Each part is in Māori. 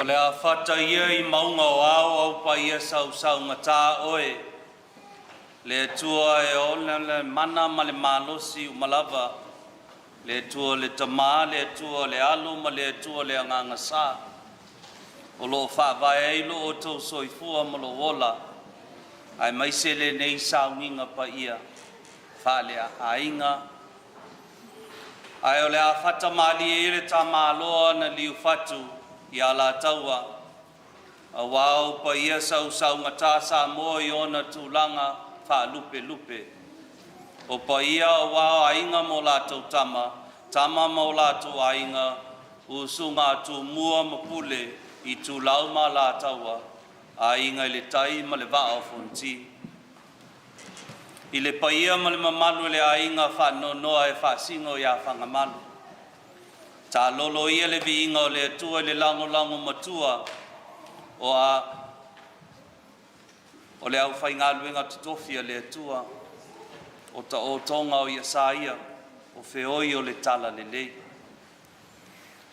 O le a whata ia I maunga o au pa ia sau ngata oe. Le tua e o le mana ma le malosi o malava. Le tua le tama, le tua le alu, ma le tua le anganga sa. O lo whaavae ilo o tau soifua ma lo wola. Ai maise le nei saunginga pa ia. Whale a ainga. Ai o le a whata mali e le ta maloa na liu whatu I a la taua. A wao pa ia sau ngata sa mo I ona tūlanga wha lupe. O pa ia o wao ainga mo la tau tama mo la tau ainga, usunga tu mua mapule I tu lauma la taua, ainga le tai ma le vaa o fonti. I le pa ia ma le mamalu le ainga wha noa e wha singo ia whangamalu. Ta lolo ia le viinga o le atua le lango matua, o le au whainga luenga tutofia le atua, o ta o tonga o Iasaia, o whioi o le tala le lei.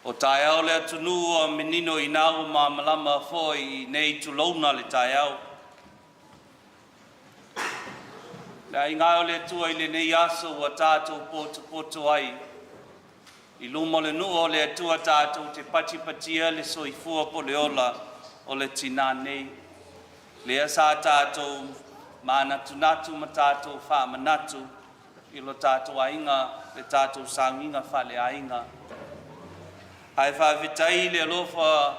O tae au le atunu o menino I nau ma malama foi nei tulona le tae au. Le ainga o le atua I le nei aso wa tātou poto ai. I lumo le nuo le atua tātou te patia le soifua po le ola o le tina nei. Le asa tātou mana tunatu ma tātou wha manatu I lo tātou ainga le tātou sanginga wha le ainga. Ai wha vitai le alofa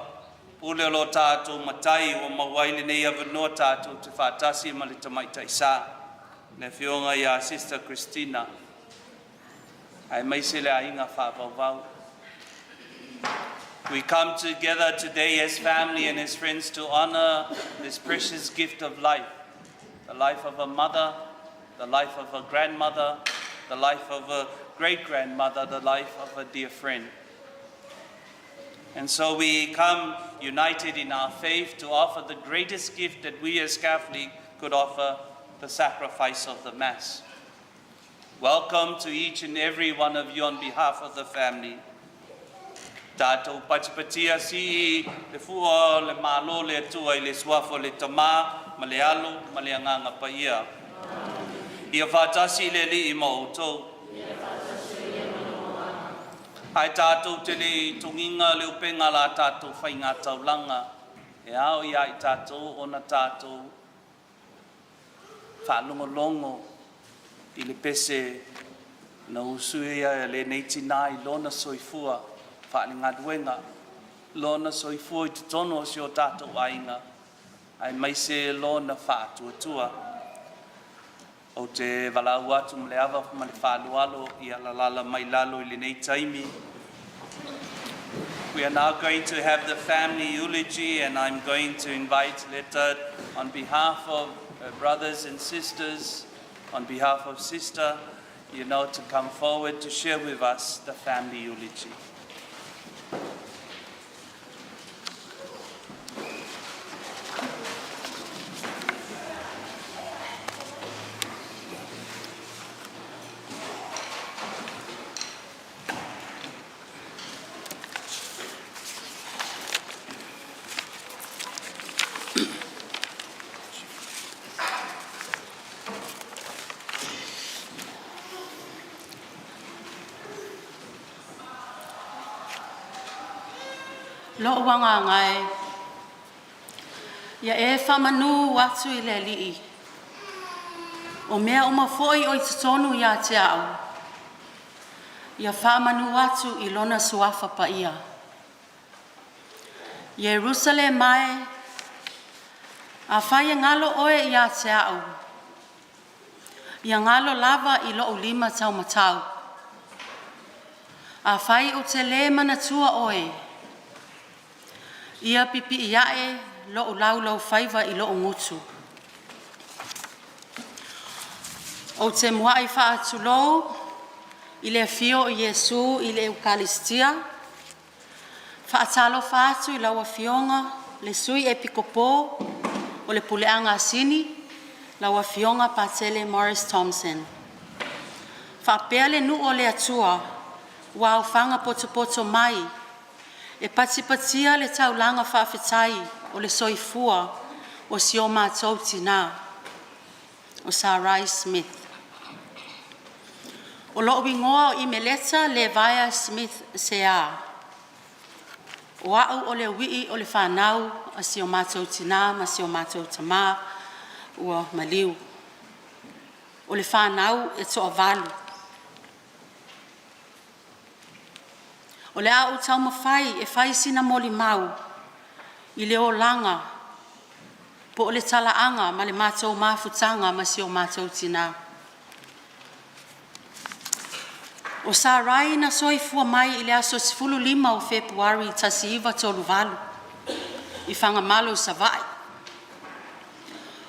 ule lo tātou matai o mawaile nei avanoa tātou te whātasi ma le tamaitai sa. Le whionga I a Sister Christina. Ai maise le ainga wha vau. We come together today as family and as friends to honor this precious gift of life. The life of a mother, the life of a grandmother, the life of a great-grandmother, the life of a dear friend. And so we come united in our faith to offer the greatest gift that we as Catholics could offer, the sacrifice of the Mass. Welcome to each and every one of you on behalf of the family. Tātou patipatia si le fua le malo le atua I le suafo le tama ma le alu ma le anganga pa ia. Ia whātasi le li I mautou. Ai tātou te le tunginga le upenga la tātou whainga taulanga. E au ia I tātou ona tātou whalongolongo I le pese na usuia le neitina I lona soifua. Whalinga duenga, lona soifua I te tono o si o tātou ainga, ai maise lona whātua. O te walau atu ma le awa ma le whālualo I alalala mai lalo I le nei taimi. We are now going to have the family eulogy and I'm going to invite Latu on behalf of brothers and sisters, on behalf of Sister, to come forward to share with us the family eulogy. Lo wanga ngai. Ia e whamanu watu I le li'i. O mea o mawhoi o I tatonu ia te au. Ia whamanu watu I lona suafa pa ia. Jerusalem mai. A whaia ngalo oe ia te au. Ia ngalo lava I lo o 5 tau matau. A whai o te le manatua oe. Ia pipi iae lo o lau whaiva I lo o ngutu. O te mua I wha atu lo, I le fio o Iesu I le Eukaristia, wha atalo wha atu I laua fionga, le sui e pikopo, o le puleanga sini, laua fionga patele Morris Thompson. Wha pea le nu o le atua, wau whanga poto mai, E patipatia le taulanga whaafetai o le soifua o si o mātou tina o Sarai Smith. O loo wingoa o imeleta le Via Smith sea. O au o le wii o le whanau a si o mātou tina ma si o mātou tama ua maliu. O le whanau e toa valu. O le au tau mawhai e whai sina moli mau i le o langa po o le talaanga ma le mātou mafutanga ma si o mātou tina. O Sarai na soifua mai i le aso 15 o Februari tasiiva tolu valu i whangamalo savai.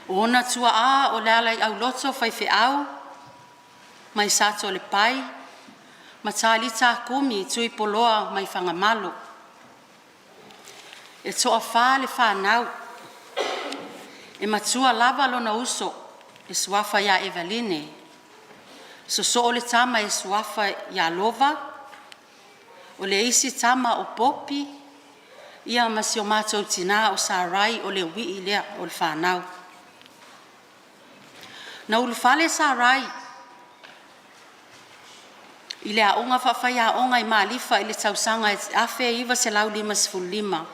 O ona tua a o le alai au loto whaife au mai sato le pai ma tālita kumi tui poloa mai whangamalo. E toa wha le whanau e matua lava lona uso e suafa ya Eveline. So o le tama e suafa ya lova, o le isi tama o popi, ia masi o mātou tina o Sarai o le wii lea o le whanau. Na ulufale Sarai, i le aonga whawhai aonga i maalifa i le tausanga e awhe iwa se lau 5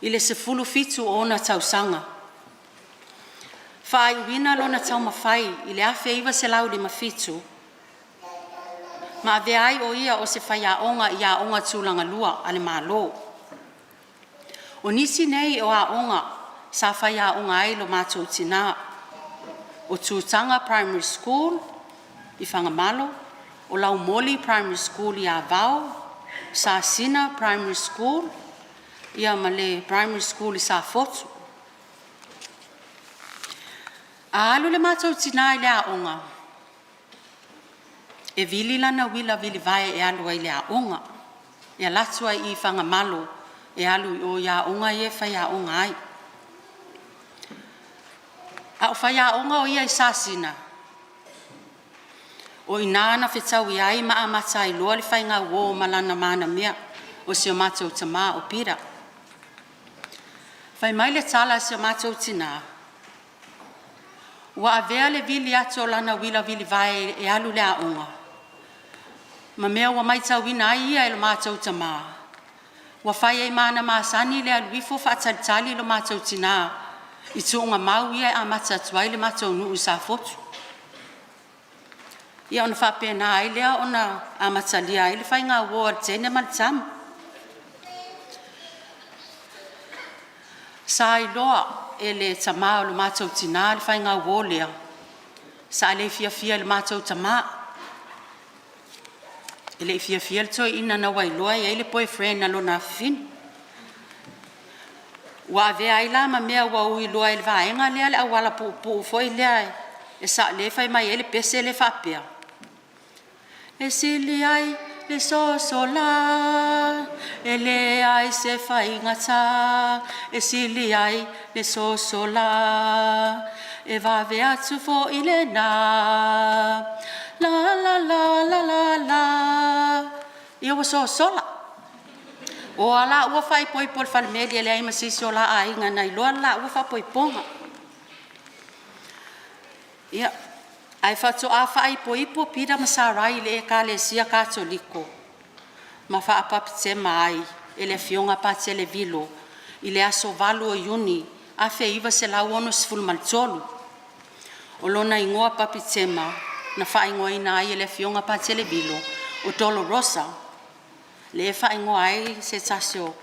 i le 15 o ona tausanga. Whai uina lona tau mawhai i le awhe iwa se lau 5. Ma ave ai o ia o se whai aonga i aonga tūlanga lua ale malo. O nisi nei o aonga sa whai aonga ai lo mātou tina. O Tūtanga Primary School i Whangamalo, o Lau Moli Primary School i Avao, Sa Sina Primary School, ia male Primary School i Sa Fotu. A alu le mātou tina i le aonga. E vili lana wila vili vai e alu ai le aonga. E Latu ai i Whangamalo e alu o ia aonga e whai aonga ai. A o whai aonga o ia i Sa Sina. O inana whetau i ai maa mata i loa le whai ngā uo malana mana mea o si o mātou tama o pira. Whai mai le tala si o mātou tina. Ua avea le vili ato lana wila vili vai e alu le aonga. Ma mea ua mai tau ina ai ia e lo mātou tama. Ua whai ei mana maasani le aluifo whaatalitali lo mātou tina. I tuunga mau ia e amata atuai le mātou nuu Sa Fotu. Ia ona whapena ai lea ona amatalia ai le whai ngā uo tene malitamu. Sa i loa e le tama o le mātou tina le whai ngā uo lea. Sa le fia le mātou tama. E le fia le toi ina na wailoa e le boyfriend na lona fin. Ua ave ai la ma mea ua ui loa e le vaenga lea le awala pu foi lea e sa le whai mai e le pese le whapea. E sili ai le sosola, e le ai se whai ngata, e sili ai le sosola, e vave atu fo i le na, la la la la la la, ia wa sosola. O ala ua whai poi pol whalemeli e le ai masisi o la a inga nei loa la ua wha poi ponga. Ia. Ai whatu a whai po ipo pira ma Sarai le e ka le sia katoliko. Ma wha apapite mai e le fionga pa te le vilo i le aso valu o iuni a fe iwa se lau ono sifulu maltolu. O lona ingoa papite ma na wha ingoa ina ai e le fionga pa te le vilo o Dolo Rosa. Le e wha ingoa ai se tasio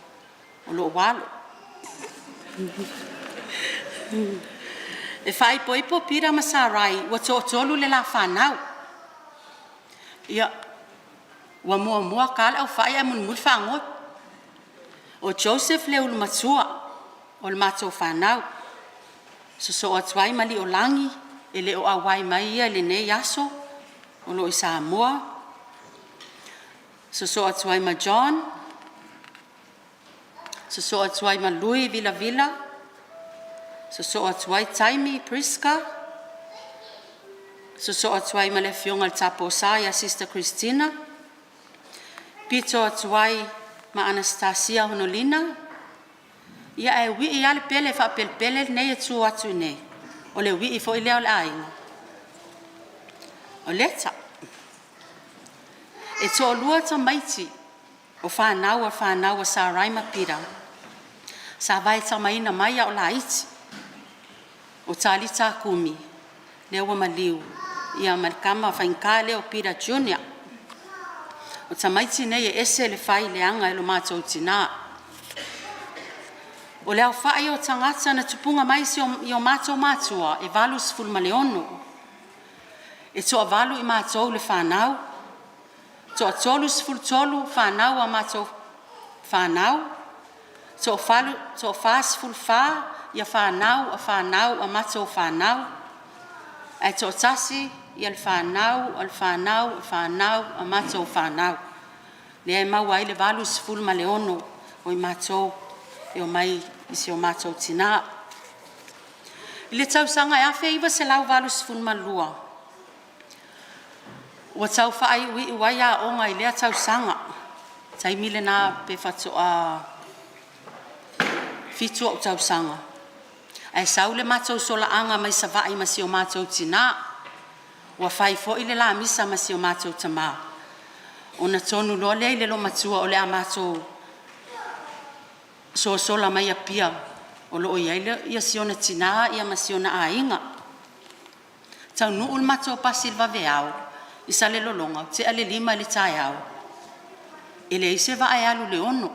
o lo walo. E whai po ipo pira ma Sarai, ua tolu le la whanau. Ia, ua mua kala au whai a mun whangot. O Joseph le ulu matua, o le matou whanau. So atuai mali o langi, e le o awai mai ia le nei aso, o lo i Samoa. So atuai ma John. So atuai ma Louis Vila. So atuai Taimi Priska. So atuai ma le fionga le tapo sa ia Sister Christina. Pito atuai ma Anastasia Honolina. Ia e wi ia le pele fa pele nei tu atu nei. O le wi fo ile o le ainga. O leta. E to lua ta maiti. O whanau a Sarai ma pira. Sa vai ta maina mai o la iti. O tali ta kumi. Le ua maliu. Ia malkama whainkale o pira junior. O ta maiti nei e ese le whai le anga e lo mātou tina. O leo whai o tangata na tupunga mai si o mātou mātua e valu sifulma le ono. E toa valu i mātou le whanau. Toa tolu siful tolu whanau a mātou whanau. Toa wha siful wha ia whanau a mātou whanau. E toa tasi ia le whanau a mātou whanau. Lea e mau ai le valu sifulma le ono o i mātou e o mai isi o mātou tina. I le tausanga e awhi iwa se lau valu sifulma lua. Ua tau whaai ui wai a onga i lea tausanga. Tai mile nā pe whatoa fitu o tausanga. E sau le mātou sola anga mai sa vai masi o mātou tina. Ua whai fo i le la misa masi o mātou tama. O na tonu loa lea i le lo matua o le a mātou sola mai a pia. O lo o iaile ia siona tina ia masiona a inga. Tau nuu le mātou pasil vave au. Isa le lolonga, te ale lima le tai au. E le ise va ai alu le ono.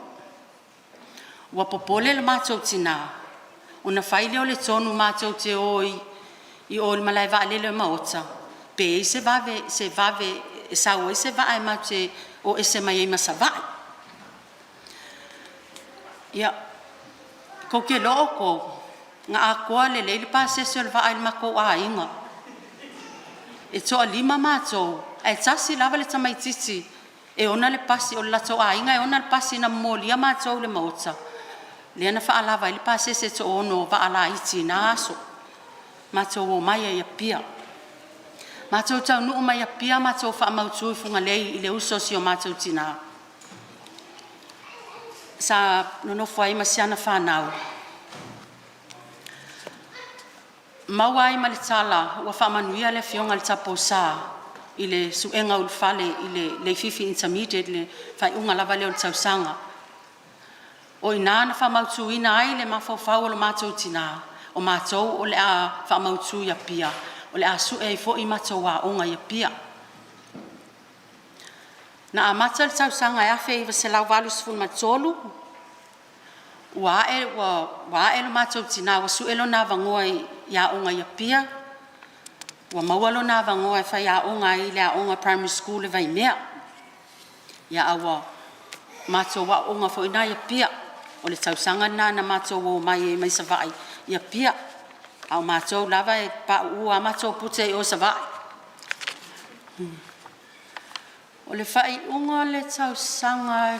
Ua popole le mātou tina. Una whaile o le tonu mātou te oi i o le malai va ale le maota. Pe ise vave, se vave, e sao ise va ai mau te o ese mai e masa vai. Ia, ko ke loo ko, nga a koa le leile pa se le va ai mako a inga. E toa lima mātou, e tasi lava le tamaititi, e ona le pasi o le lato a inga, e ona le pasi na molia mātou le maota. Le ana wha alava ili pase se to ono wa ala iti na aso. Mātou o mai ia pia. Mātou tau nuu mai ia pia, mātou wha amautu i funga lei i le uso si o mātou tina. Sa nonofua i masiana whanau. Maua ai ma le tala, ua whamanuia le fionga le tapo sa, i le suenga ulfale, i le fifi intermediate, le whai unga lava leo le tausanga. O ina na whamautu ina ai le mawhawhau o le mātou tina, o mātou o le a whamautu ia pia, o le a sue i fo i mātou a onga ia pia. Na a mata le tausanga e awhi iwa se lau walu sifun matolu, Wa e lo mātou tina, wa su elo nā vangoa ia onga ia pia. Wa maualo nā vangoa e whai a onga i le a onga primary school e vai mea. Ia awa mātou wa onga fo ina ia pia. O le tausanga nā na mātou o mai e mai sa vai ia pia. Au mātou lava e pa ua mātou pute o sa vai. O le whai unga le tausanga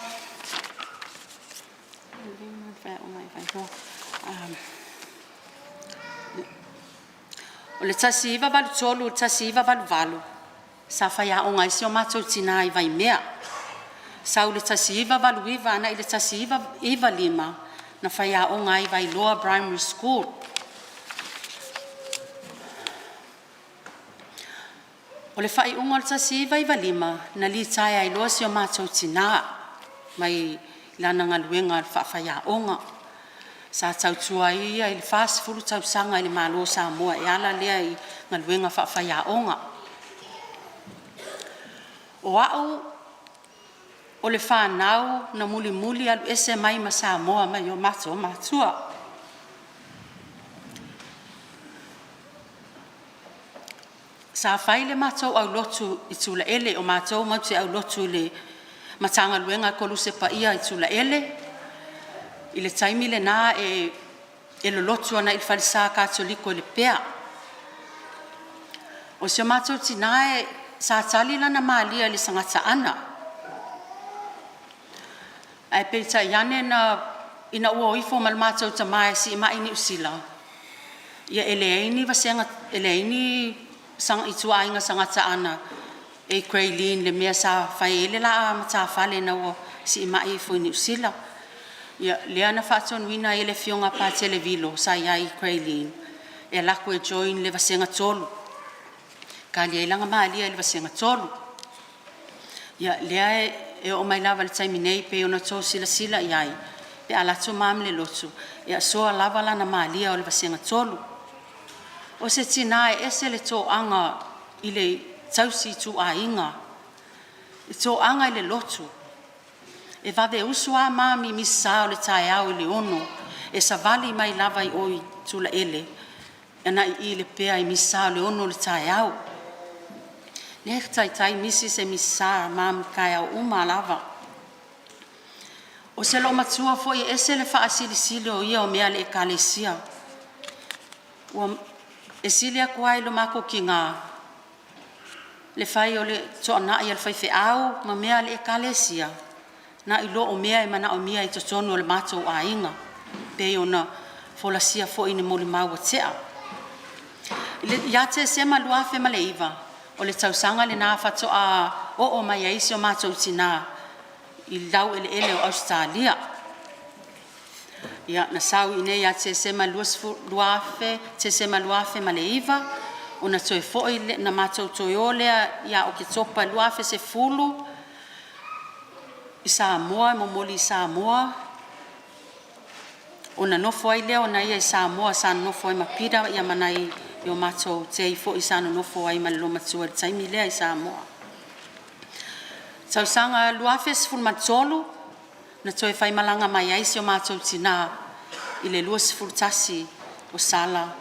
o le tasi iwa walu tolu, tasi iwa walu walu. Sa whai a onga isi o mātou tina i vai mea. Sa le tasi iwa walu iwa, ana i le tasi iwa lima, na whai a onga i vai loa primary school. O le whai unga le tasi iwa lima, na li tai ai loa si o mātou tina, mai lana ngaluenga le whai a onga. Sa tautua ia i le fast fulu tausanga i le malo sa moa e ala lea i ngaluenga whai a onga. O au o le whanau na muli alu ese mai ma sa moa mai o matua. Sa whai le matou au lotu i tula ele o matou mauti au lotu le matanga luenga kolu se pa ia i tula ele. I le taimi le nā e lo lotu ana i whalisa katoliko le pea. O se mātou tina e sa tali lana maalia le sangata ana. E peita iane na ina ua oifo mal mātou tamae si ima ini usila. Ia eleini vasenga, eleini sang itua inga sangata ana. e Krailin le mea sa fai ele la mata fale na o si mai fo ni sila ia le ana fa ton wina ele fionga pa televilo sa ia i Krailin e la ko join le vasenga tolu ka le langa mali le vasenga tolu ia le e o mai lava le taimi nei pe ona to sila iai pe ala tu mam le lotu ia so lava la na mali o le vasenga tolu o se tina e se le to anga ile tausi tu a inga. E tō anga i le lotu. E vave usua mami misao le tae au i le ono. E sa vali mai lava i oi tula ele. E na i le pea i misao le ono le tae au. Ne tai misi se misao mami kai au uma lava. O se lo matua fo i ese le faa sili o ia o mea le e kalesia. E silia kuai lo mako ki ngā. Le fai o le toana i al fai fe au ma mea le ekalesia na i lo o mea e mana o mea i totono o le matou a inga pe ona folasia fo ine mo le mau tea ia te sema luafe ma le iva o le tausanga le na fato a o mai aisi o matou tina i lau ele o Australia ia na sau ine ia te sema luafe te sema luafe ma le iva ona toe foi na matou toe olea ia o ke topa luafe se fulu i Samoa mo moli Samoa ona no foi leo ona ia i Samoa sa no foi mapira ia manai yo matou te foi sa no foi ma lo matua taimi lea i Samoa sausanga luafe se fulu matolu na toe fai malanga mai ai se o matou tina i le luas furtasi o sala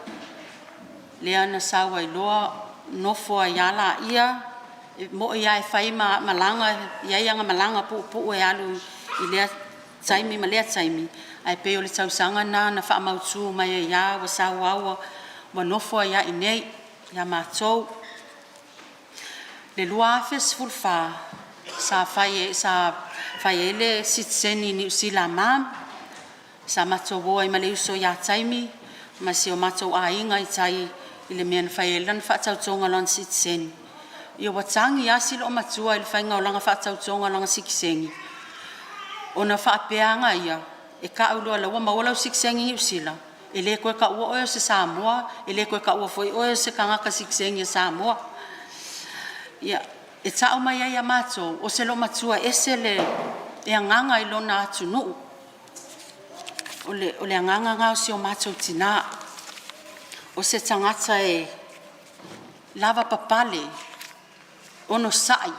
lea na sawa i loa nofo a yala ia mo ia e fai malanga ia ia malanga pu e alu i lea taimi ma lea taimi ai pe o le tausanga na fa mautu mai ia wa sawa wa nofo ia i nei ia matou le luafes fulfa sa fai ele sitseni ni usila mam sa matou ai ma le uso ia taimi ma se o matou a inga i tai ile men faelan fa tau tonga lan sitsen yo watangi asi lo matua il fainga langa fa tau tonga langa siksengi ona fa peanga ia e ka ulo la wa mawala siksengi usila ele ko ka o se Samoa ele ko ka o foi o se kanga ka siksengi Samoa ia e tau mai ia mato o se lo matua esele e nganga i lona tunu ole nganga nga o mato tina o se tangata e lava papale ono sai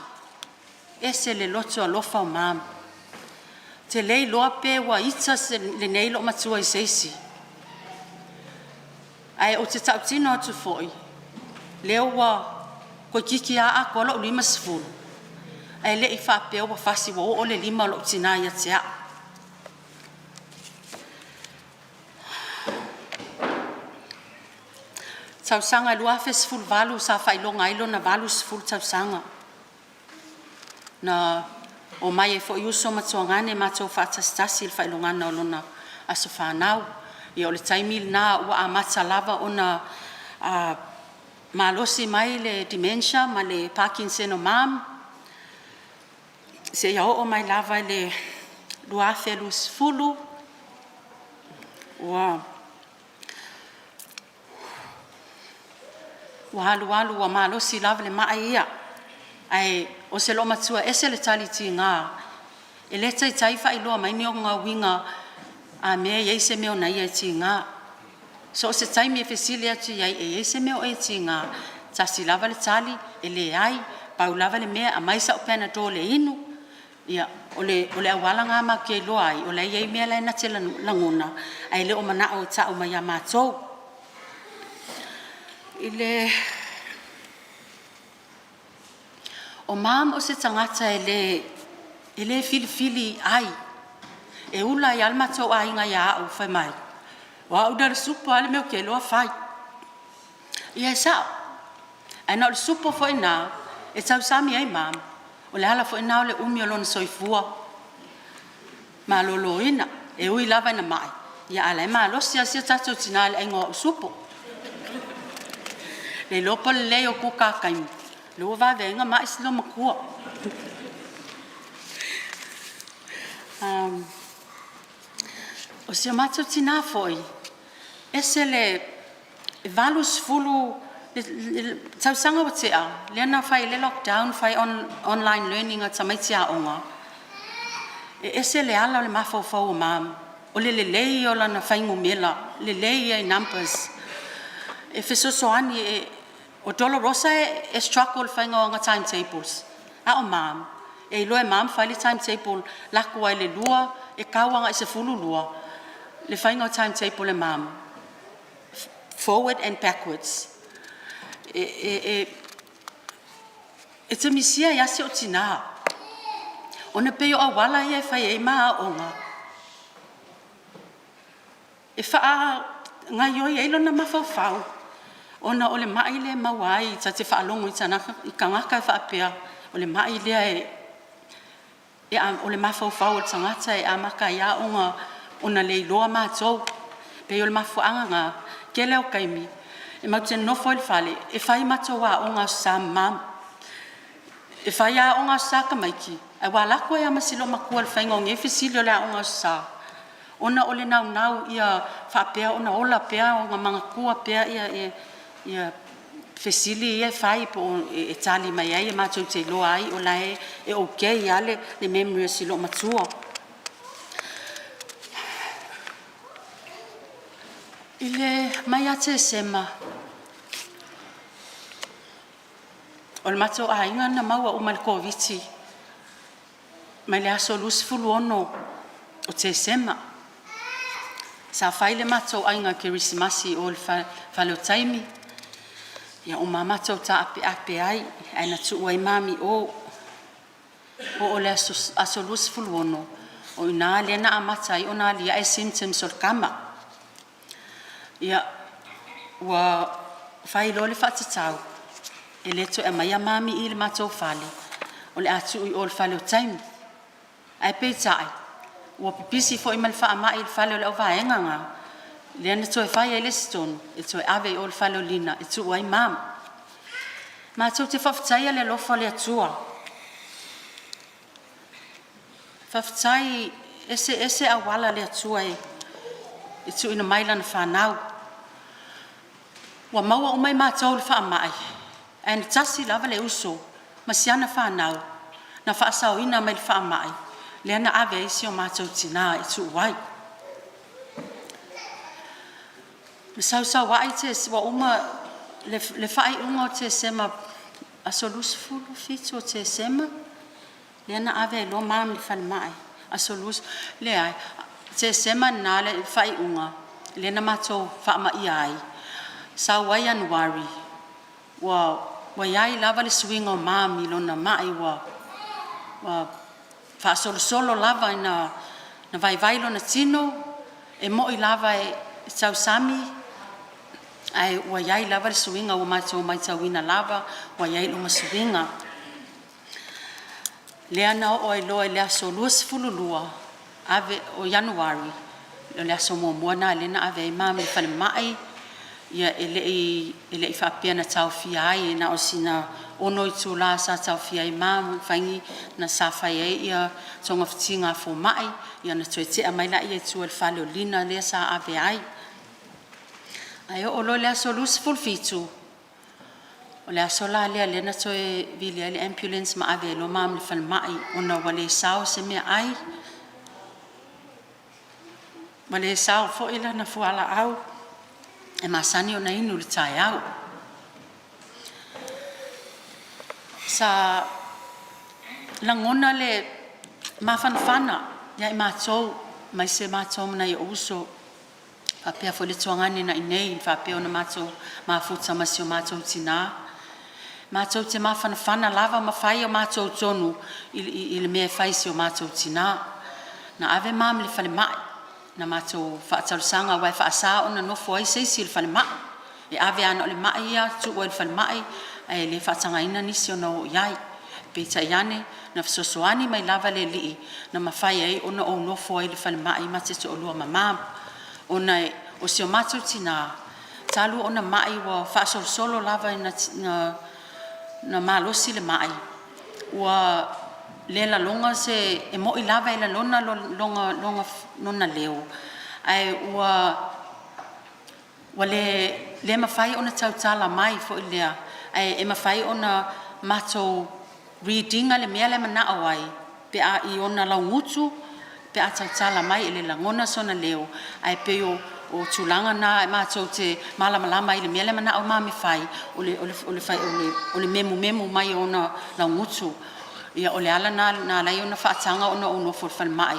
ese le loto alofa o mam te lei loa pe wa itsa se le nei lo matua i seisi ai o te tautino atu foi leo wa ko kiki a ko lo lima sfulu ai le i fa pe o fasi wo o le lima lo tina ia tea tausanga luafe sful valu sa fai longa ilo na valu sful tausanga na o mai e fo yuso matuangane mato fatastasi fai longa na lona asofanau ia o le taimil na ua amata lava ona malosi mai le dementia ma le Parkinson o mam se ia o mai lava le luafe lus fulu walu wa malosi lava le mai ia ai o se lo matua ese le taliti nga e le tai fa ilo mai ni o nga winga a me ye se me ona ye tinga so se tai me fesilia ti ye se me o e tinga ta si lava le tali e le ai Paula le me a mai sa o pena do le inu ia ole awala nga ma ke lo ai ole ye me la na tela langona ai le o mana o ta o mai ya mato ile o mam o se tangata ele fili ai e ula i alma tau a inga ia au fai mai wa udar supo ale meu ke loa fai ia sa ai na le supo foi na e tau sami ai mam o le hala foi na o le umi o lona soifua ma loloina e ui lava na mai ia ala ma lo sia tatu tina le ingo supo le lopo le o kuka kai Lua vavenga mai silo makua. O se mato tina foi. Ese le valus fulu tausanga o te a. Lena fai le lockdown, fai online learning a tamaitia onga. Ese le ala o le mafau mam. O le lei o lana fai ngumela. Le lei e numbers. E fesosoani o dolo rosa e struggle fai ngā timetables. A o mam. E loe mam fai le timetable lakua e le lua e kawanga e se fulu lua. Le fai ngā timetable e mam. Forward and backwards. E te misia ia se o tina. O ne peo a wala ia e fai e maa onga. E faa ngai oi e lona mafau. Ona o le mai le mawai ta te faa longo i tanaka i kangaka e faa pea. O le mai lea o le mafau o tangata e amaka ia onga ona le iloa mātou. Peo le mafuanga ngā ke leo kaimi. E mau te nofo il fale. E fai matou a onga sa mam. E fai a onga sa kamaiki. E walako e amasilo makua le whainga o ngefi silo le a onga sa. Ona ole nau ia whapea, ona ola pea o ngā mga kua pea ia fesili ia whai po e tali mai ai e mātou te loa ai o lai e okay ale le memory silo matua. Ile mai ate sema. O le matou a inga na maua o mal koviti. Mai le aso lusfulu ono o te sema. Sa fai le matou a inga kirisimasi o le whaleo taimi. Ia o mamatou ta ape ai. Aina tu uai mami o le aso lusfulu ono. O ina le na amatai o na lia e symptoms o le kama. Ia wa fai lo le whatatau. E leto e mai a mami i le matou fale. O le atu i o le whaleo taimi. Ai peitai. Ua pipisi fo i mal wha amai i le whaleo le au vaenga ngā. Le ana to e whai e le stone. E to e ave i o le whaleo lina. E tu uai mam. Matou te whawhataia le lofa le atua. Whawhatai ese awala le atua e. E tu ina maila na whanau. Wa maua o mai mātou le wha amai. E na tasi lava le uso. Masiana whanau. Na whaasau ina mai le wha amai. Le ana ave isi o mātou tina e tu uai. Me sau wai te wa uma le whai unga o te sema aso lusfulu fitu o te sema. Le ana ave lo mam le whale mai. Aso lus le ai. Te sema nā le whai unga. Le ana mātou wha ama i ai. Sa wai Januari. Wa iai lava le swinga o mami lona mai wa fa solo lava na vai lona tino e mo i lava e tau sami ai wa iai lava le swinga o matou mai tauina lava wa iai longa swinga le ana o e loa le aso lusfululua ave o Januari le aso mo na le na ave mami fale mai ia ele fa pena tau fia ai na o sina ono i tula sa tau fia i mam fangi na sa fai ia tonga fitinga fo mai ia na tuete mai la ia tu el fale lina le sa ave ai o lo le aso lusful fitu o le aso la le na toe vili le ambulance ma ave lo mam le fal mai ona wale sao se me ai wale sao fo ila na fuala au e masani o na inu le tai au. Sa langona le mafanafana ia i mātou, mai se mātou mana i uso. Whapea fo le tuangani na inei, whapea o na mātou mafuta masi o mātou tina. Mātou te mafanafana lava mawhai o mātou tonu i le mea whaisi o mātou tina. Na ave mam le whale mai. Na mātou whaatalusanga wai whaasa o na nofo ai seisi le whale mai. E ave ana o le mai ia, tu o le whale mai, e le whaatanga ina nisi o na o iai. Peita iane, na fisosoani mai lava le lii, na mawhai ai o na o nofo ai le whale mai, ma te to o lua mamam. O na o si o mātou tina, talu o na mai wa whaasolo lava na na malosi le mai ua le la longa se e mo ilava ila lona longa leo ai ua le mafai ona tautala mai fo ilea ai e mafai ona matou readinga le mea le manao ai pe a i ona laungutu pe a tautala mai ele langona sona leo ai pe o tulanga na e matou te malama i le mea le manao mami fai ole memu mai ona laungutu ia ole ala na lai ona faatanga ona fo mai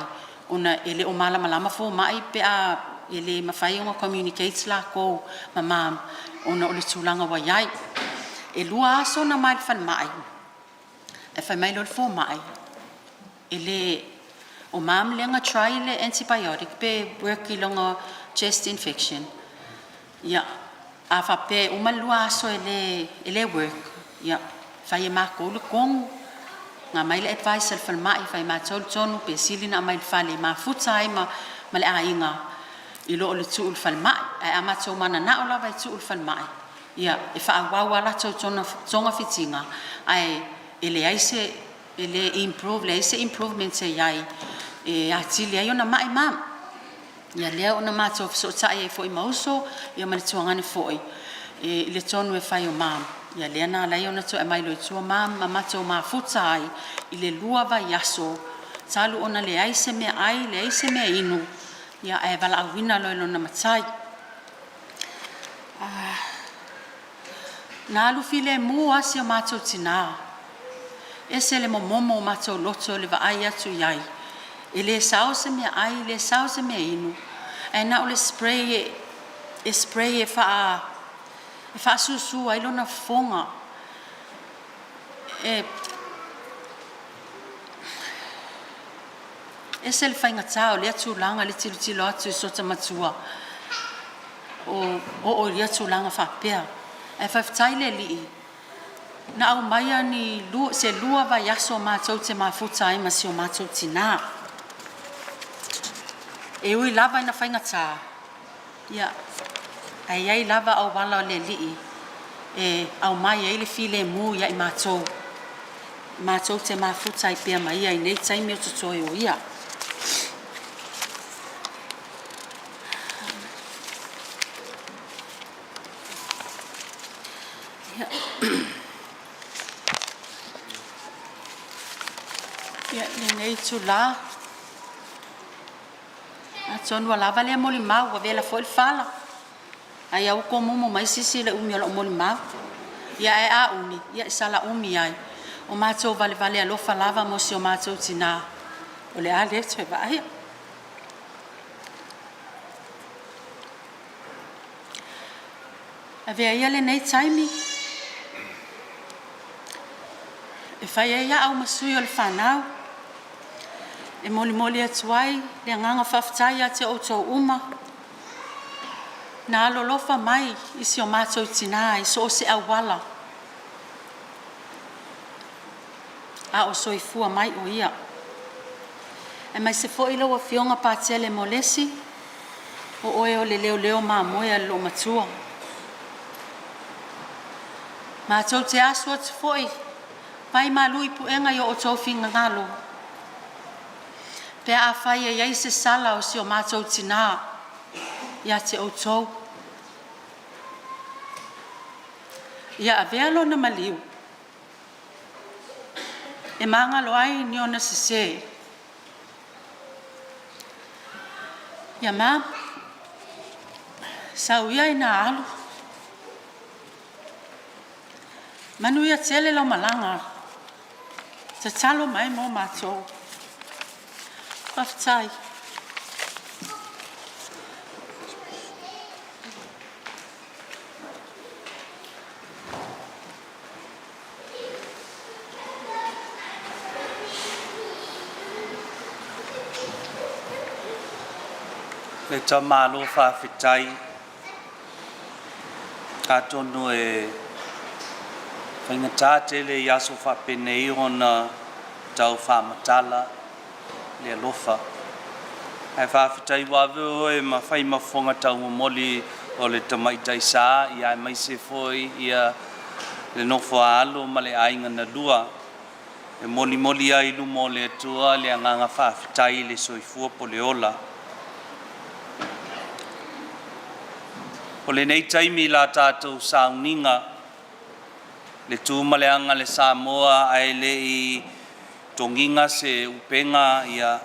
ona ele o malama fo mai pe a ele mafai ona communicates la ko mama ona ole tulanga wa yai e lua aso na mai mai e fai mai lo fo mai ele o mam lenga try le antibiotic pe work longa chest infection ya a fa pe o malua aso ele work ya fai ma ko le kong nga mai le advice al mai fai ma tonu pe silina mai fale ma futai ma le ainga ilo le tu fal mai ai ama to mana na ola vai tu fal mai ya e fa wa wala to tonga fitinga ai ele improvement se yai e atili ai ona mai mam ya le ona ma to so tai fo i mauso ya ma to ngani fo e le tonu e fai o mam ya le na lai ona to e mai lo tu mam ma to ma futai ile lua va yaso salu ona le ai se me inu ya e vala awina lo na matai na lu file mu asio mato tina ese le momo mato loto le va ai atu yai ele sauce me ai le sauce me inu e na ole spray e fa susu ai lo na fonga ese le fainga tau le atu langa le tilo atu sota matua o le atu langa fa pea e fa taile li na au mai ani se lua va yaso matou te mafuta ai ma sio matou tina e ui lava ina fainga tā ia ai lava au wala le li e au mai ai le file mu ia i matou te mafuta ai pea mai ai nei taimi o tutoi o ia nei tu la a tonu lava le moli mau wa vela foi fala ai au ko mumu mai sisi le umi lo moli mau ia e a uni ia sala umi ai o matou vale alo falava mo si o matou tina o le ale tse vai ave ia le nei taimi e fai ia au masui o le fanau e moli atuai le nganga whaftai a te outou uma na alolofa mai isi o matou tina i so o se awala a o soifua mai o ia e mai se fo ilo wa fionga patele molesi o oe o le leo mamoe lo matua matou te asu atu foi pai malui puenga i o outou finga ngalo pe a fai e iai se sala o si o matou tina ia te outou ia avea lo na maliu e mangalo ai ni ona sese ia ma sau ia ina alu manu ia tele lo malanga te talo mai mo matou Aftai. Le tamalo fa fitai katonu e fainga le yaso fa penei ona tau fa matala le lofa ai fa fitai wa e ma fai ma fonga tau moli o le tamai tai sa ia mai se foi ia le nofo alo ma le ainga na lua e moli ai lumo le atua le anganga whaafitai le soifua po le ola. Po le nei taimi la tātou sauninga le tūmaleanga le Samoa ai le i tonginga se upenga ia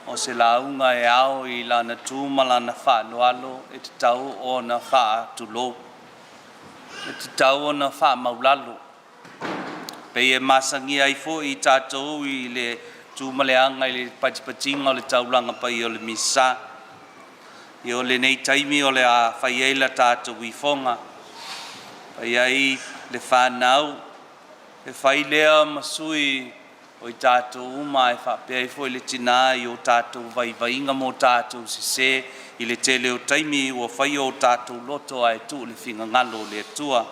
o se launga e ao i lana tūmalana whaaloalo e te tau o na wha tulo. E te tau o na wha maulalo. Pei e masangi ai fo i tātou i le tūmaleanga i le patipatinga o le taulanga pai o le misa. I o le nei taimi o le a whaiela tātou i fonga. Pai ai le whanau, e whai lea masui o i tātou uma e whapea i fo i le tina i o tātou vaivainga mo tātou se i le tele o taimi o whai o tātou loto ai tu le whinga ngalo le atua.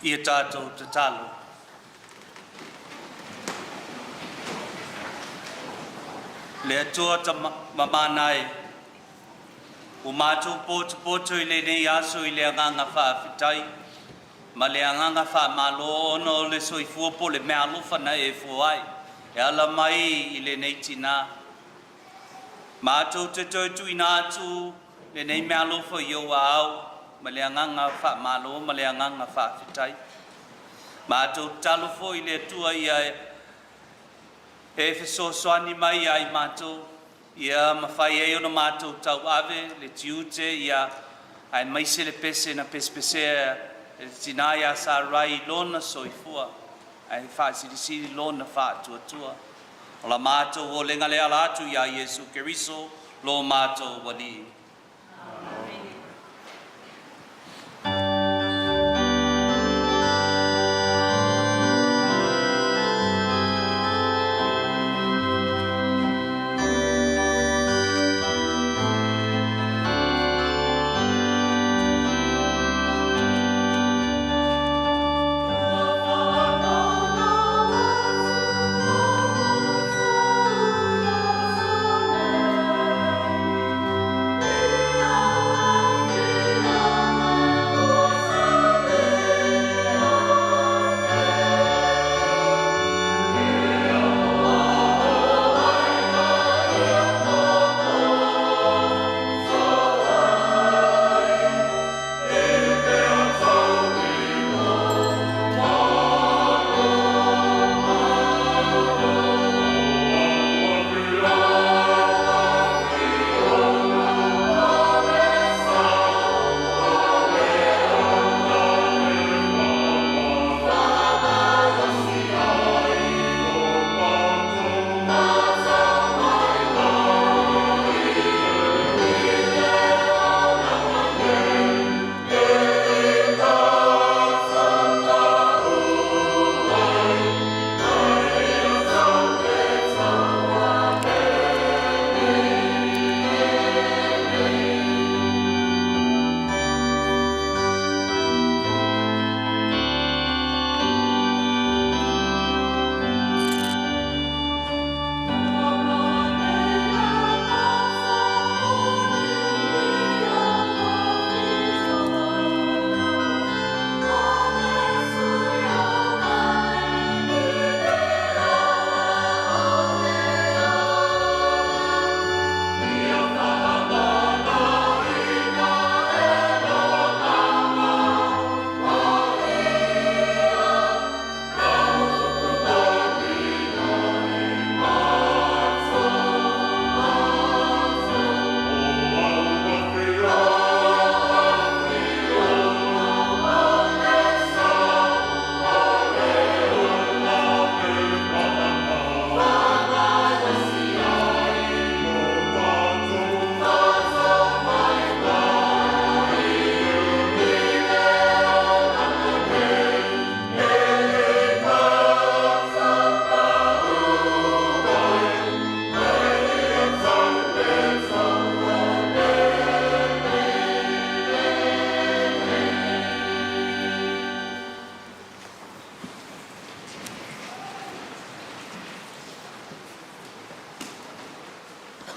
I tātou te talo. Le atua ta mamanai. O mātou pōtu I le nei aso I le anganga whaafitai. Ma le anganga whaamalo ono le soifua po le mea alofa na e fuai. E ala mai I le nei tina. Mātou te tautu I nā atu le nei mea alofa I o au. Ma le anganga whaamalo ma le anganga whaafitai. Mātou talofo I le atua I e fesosoani mai ai mātou. Ia mawhai e ono mātou tau ave, le tiute, ia ai maise le pese na pespesea, e tina ia Sarai lona soifua, ai whaasirisiri lona whaatua. O la mātou o lenga lea latu ia Iesu Keriso, lo mātou wali.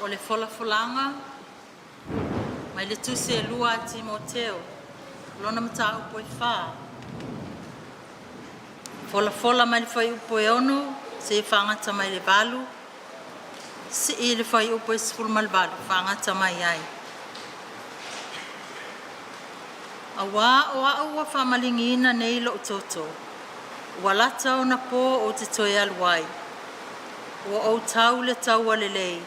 O le folanga mai le tuse lua a Timoteo lona mata upo I wha fola mai le whai upo e ono se whangata mai le valu se I le whai upo e sifuru mai le valu whangata mai ai a wā o au wa whamalingi ina nei lo toto ua lata o na po o te toi aluai ua o tau le tau alelei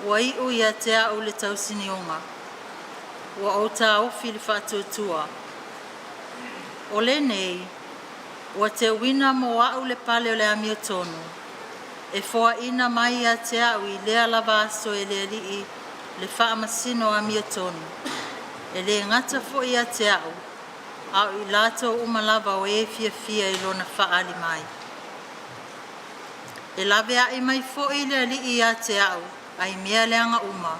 ua I o ia te au le tau sinionga ua o ta ofi le whatuatua o le nei ua te wina mo au le pale o le amio tonu e foa ina mai a te au I lea lava aso e le alii le whaamasino amio tonu e le ngata fo ia te au I lato umalava o e fia I lona whaali mai. E lawe a I mai fo I le alii ia te au ai mea leanga uma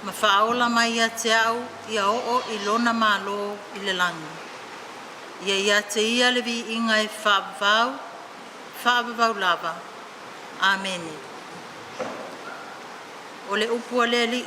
ma whaola mai ia te au I a o I lona malo I le langi. ia te ia le vi inga e whaavavau lava. Amene. O le upua le li.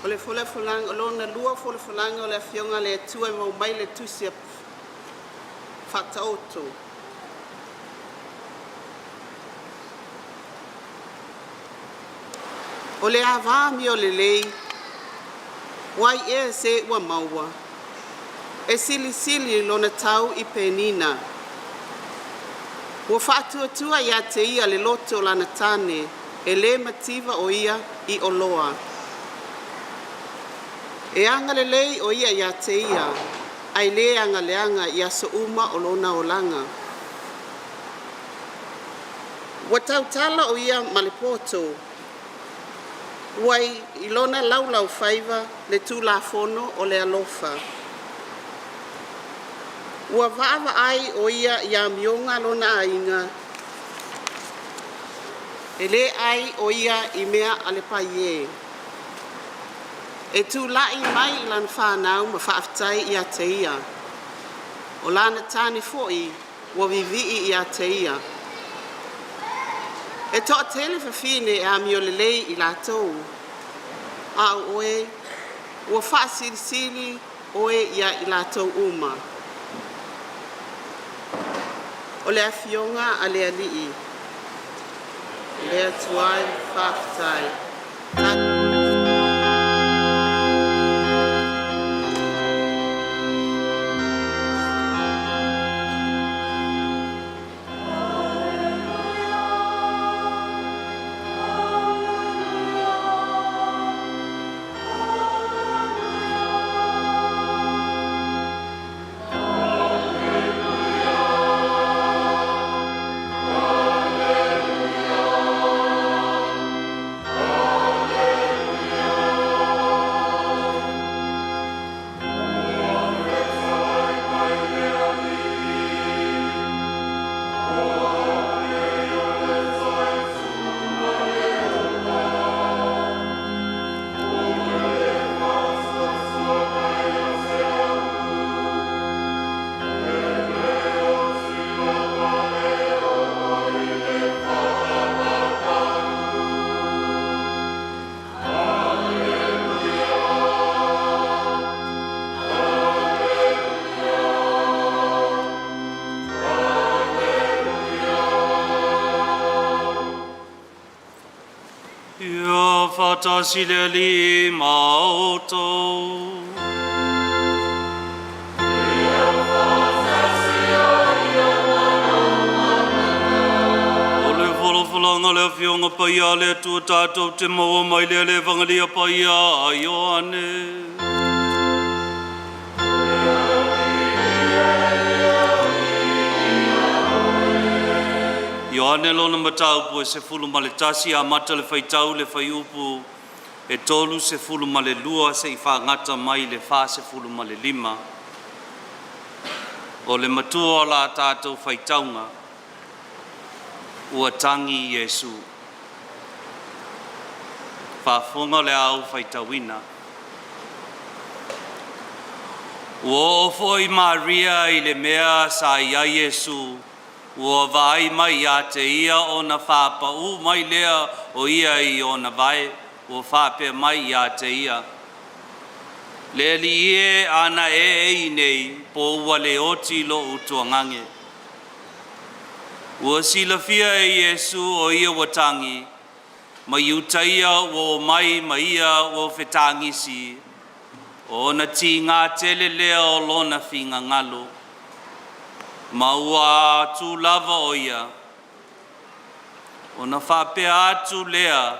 O le fulang o lona lua fulang o le afionga le tua e Moimoi le tusia whataoto. O le awami o le lei, wai e se ua maua, e sili lona tau I penina. Ua whaatua ia te ia le loto o lana tane, e le mativa o ia I oloa. E anga le lei o ia ia te ia, ai le anga leanga ia so uma o lona o langa. Wa tautala o ia malipoto, Wai ilona lau faiva le tulafono o le alofa. Ua vaava ai o ia ia mionga lona ainga. E le ai o ia I mea ale pai e. E tu lai mai lan whanau ma whaaftai ia te ia. O lana tani foi wa vivii ia te ia. E toa tele whawhine e amiolelei I Latu. A oe, ua whaasirisiri oe ia I Latu uma. O le afionga a le alii. Lea tuai whaaftai. Fatasi le li mauto. O le wholawhalanga le whionga paia le tua tātou te maua mai le vangalia paia a Ioane. Ioane lona matau po se fulu ma le tasi a mata le whaitau le whaiupu e tolu se fulu ma le lua se I whangata mai le wha se fulu ma le lima. O le matua o la tātou whaitaunga ua tangi Iesu. Whafonga le au whaitawina. Ua ofoi Maria I le mea sa ia Iesu. Ua vai mai a te ia o na whapau mai lea o ia I o na vai. Ua whape mai a te ia. Le li e ana e nei po ua le oti lo utuangange. Ua silafia e Iesu o ia watangi. Ma iutaia o mai ma ia o whetangisi. O na ti ngā tele lea o lona whinga ngalo. Ma ua tu lava o ia. O na whape atu lea.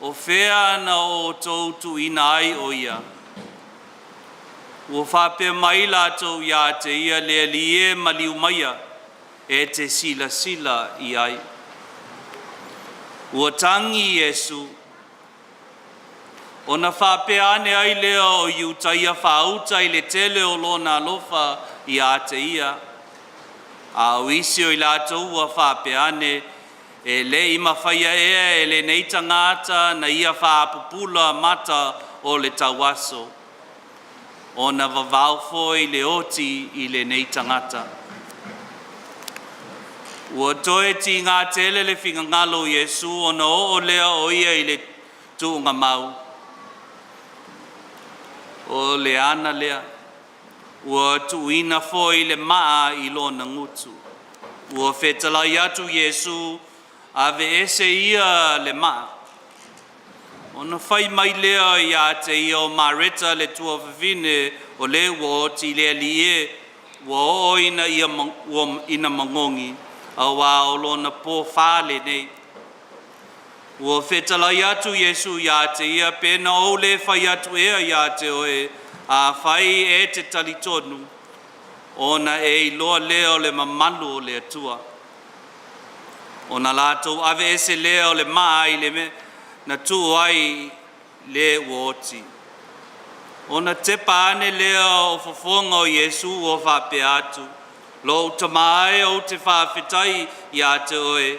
O whea na o tautu ina ai o ia. Ua whape mai lātou ia te ia lea lie maliu maia. E te sila sila I ai. Ua tangi Iesu. O na whape ane ai lea o iutaia whauta I le tele o lona alofa I a te ia. A uisi o I lātou ua whape ane e le I mawhaia e le neita ngāta na ia whaapupula mata o le tawaso. O na vavau foi le oti I le neita ngāta. Ua toe ti ngā tele le whinga ngalo Iesu o na o lea o ia I le tuunga mau. O le ana lea. Ua tuina foi le maa I lona ngutu. Ua whetalai atu Iesu ave ese ia le maa. O na whai mai lea I a te ia o mareta le tua vivine o le wo ti lea lie wo o ina ia ina mangongi a wā o lona pō whāle nei. Ua whetalai atu Iesu ia te ia pēna o le whai atu ea ia te oe a whai e te talitonu ona e iloa lea o le mamalu o le atua. Ona lātou ave ese lea o le maa I le na tu ai le woti. Ona te pane leo o fofonga o Yesu o whape atu. Lo tamae o te whawhitai ia te oe.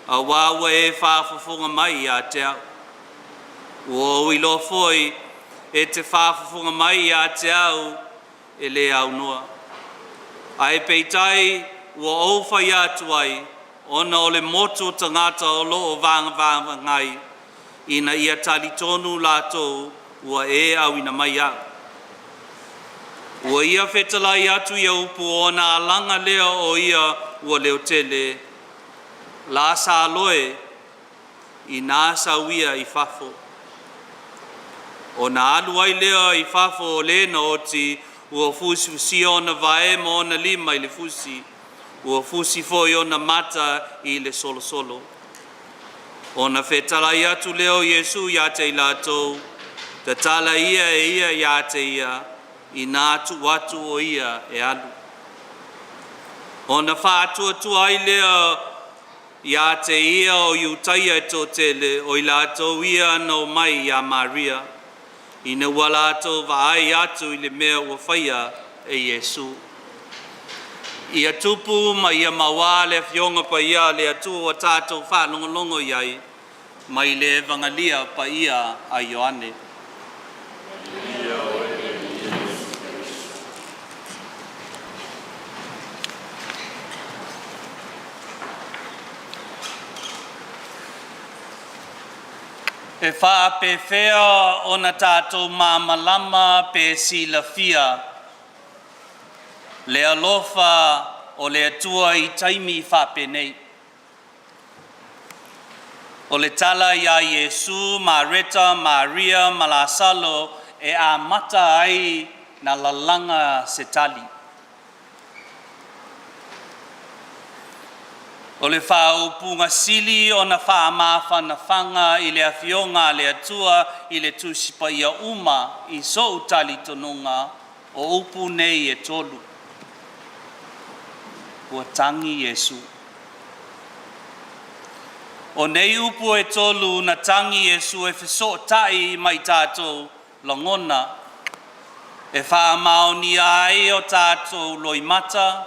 A wawa e whafofonga mai ia te au. Ua ilo foi e te whafofonga mai ia te au e le au noa. Ai peitai ua ouwhai atu ai. Ona o le moto tangata o lo o vanga ngai. Ina ia tali tonu lātou. Ua e au ina mai au. Ua ia whetalai atu ia upu o na alanga lea o ia ua leo tele. La sa aloe i nā sauia i whafo. O na alu ai lea i whafo o lena oti ua fusi o na vae mo o na lima i le fusi. Ua fusi fo i o na mata i le solo solo. O na whetalai atu leo Yesu ia te i lātou. Te tala ia e ia ia te ia, i nā tu watu o ia e alu. O na whātua tu ai lea ia te ia o iutaia e tō tele, o i lātou ia no mai ia Maria. I na ua lātou vaai atu i le mea ua whaia e Yesu. Ia tupu ma ia mawā le fionga pa ia le atu o tātou whālongolongo iai, mai le evangalia pa ia a Ioane. E wha pe whea o na tātou māmalama pe sila fia. Le alofa o le atua i taimi wha pe nei. O le tala ia Yesu, Mareta, Maria, Malasalo e a mata ai na lalanga se tali. O le whaupunga sili o na whaamafa na whanga i le awhionga le atua i le tusipa ia uma i so utali tonunga o upu nei e tolu. Ua tangi Yesu. O nei upu e tolu na tangi Yesu e wheso tai mai tātou langona. E whaamaoni ai o tātou loimata.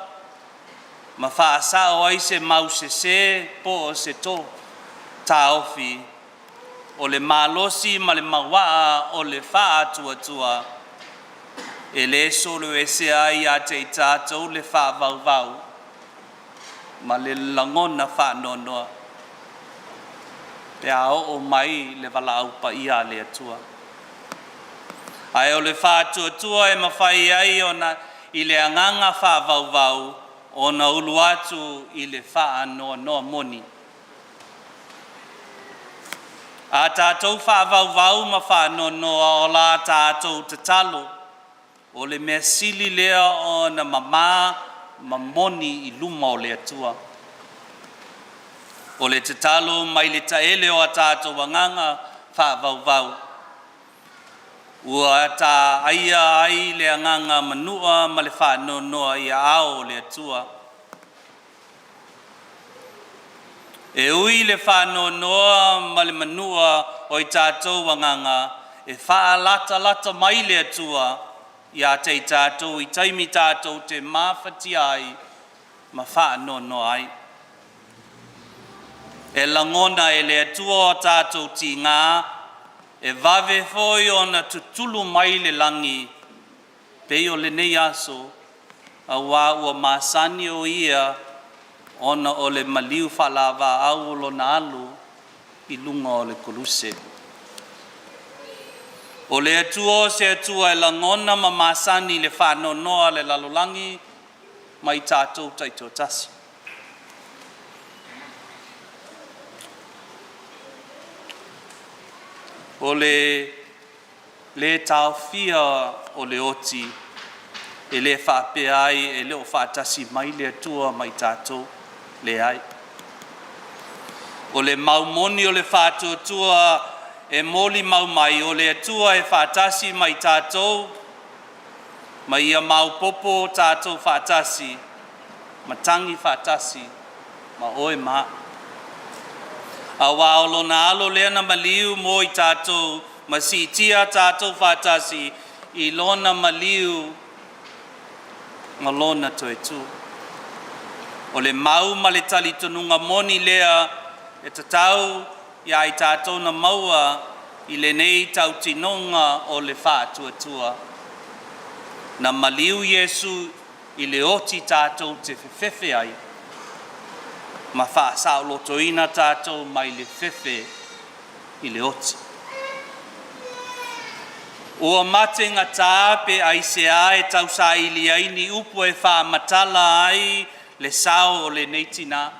Ma whaasao ai se mau se po o se tō tāofi. O le malosi ma le mawaa o le wha tua. E le solo e se ai a te tātou le wha vau. Ma le langona wha nonoa. Te ao o mai le wala aupa ia le atua. Ai o le wha tua e mawhai ai o na i le anganga wha vau. O na ulu atu i le wha noa moni. A tātou wha vau ma wha noa o la tātou te talo. O le mea sili lea o na mama ma moni i luma o le atua. O le te talo mai le taele o a tātou wanganga wha vau. Ua ta aia ai le anganga manua ma le wha noa i ao le atua. E ui le wha noa ma le manua o i tātou wanganga e wha lata mai le atua i a te tātou i taimi tātou te mawhati ai ma wha noa ai. E langona e le atua o tātou ti ngā e vave foi ona tutulu mai le langi, peo le nei aso, a wā ua masani o ia, ona o le maliu whalawa au lo na alu, i lunga o le koluse. O le atua se atua e langona ma masani le whanonoa le lalolangi, mai tātou taito tasi. O le tauwhia o le oti, e le whape ai, e le o whaatasi mai le atua mai tātou le ai. O le maumoni o le whaatuatua e moli mau mai, o le atua e whaatasi mai tātou, mai ia mau popo tātou whaatasi, ma tangi whaatasi, ma oe maa. A waolo na alo lea na maliu mo I tātou, ma si tia tātou whātasi I lona maliu, ma lona toe tū. O le mau ma le tali tununga moni lea, e tatau ia I tātou na maua, I le nei tau tinonga o le whātua. Na maliu Yesu I le oti tātou te whewhewe ai. Ma whaasao lotoina tātou mai le whewhe I le oti. Ua mate ngā tāpe ai se ae tau sa ili ai ni upu e wha matala ai le sao o le neitina.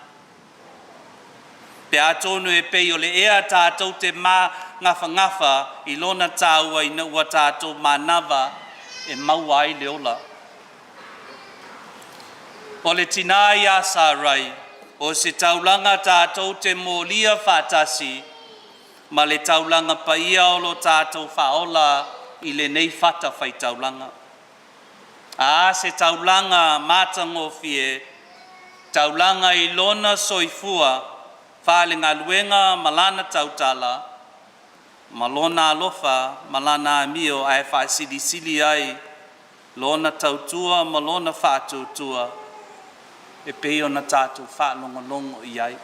Pe atonu e pei o le ea tātou te mā ngafa I lona tāua I na ua tātou manawa e maua ai le ola. O le tina ia Sarai, o se taulanga tātou te mōlia whātasi, ma le taulanga paia o lo tātou whaola I le nei whata whai taulanga. A se taulanga mātango fie, taulanga I lona soifua, whale ngā luenga malana tautala, malona alofa, malana amio ai whaasili ai, lona tautua, malona whātutua, e peo na tātou whālongo I ai.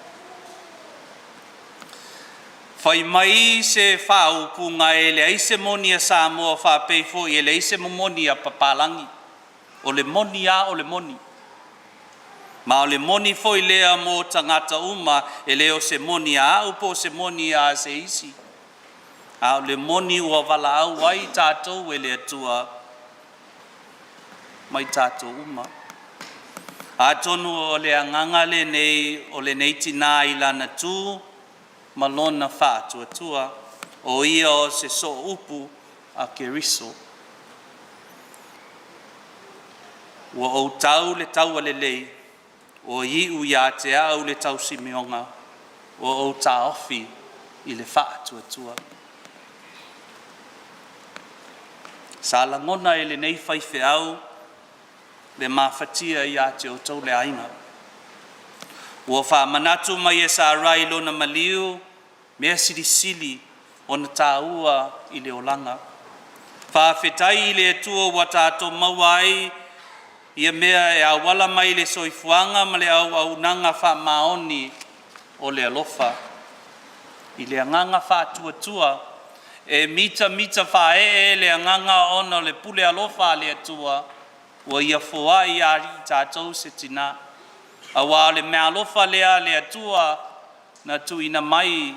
Whai mai se whaupunga e le aise moni a Samoa whapefo e le aise moni a papalangi. O le moni a o le moni. Ma o le moni foi lea mo tangata uma e leo se moni a upo se moni a se isi. A o le moni ua wala au ai tātou e le atua mai tātou uma. A tonu o le anganga le nei o le neitina I lana tū malona whātua o ia o se so upu a keriso. Ua o tau le taua le lei, o iu ia te au le tau simionga, o ta ofi I le whātua. Sa langona e le nei whaife au, le mawhatia ia te o tau le ainga. Ua wha manatu mai e Sarai lona maliu, mea sili o na tāua I le olanga. Wha whetai I le atua wa tātou mawai, ia mea e awala mai le soifuanga ma le au nanga wha maoni o le alofa. I le anganga wha tuatua, e mita wha le anganga ona le pule alofa le atua, ua ia foa I ari tātou se tina. Awa le mea alofa lea le atua na tuina mai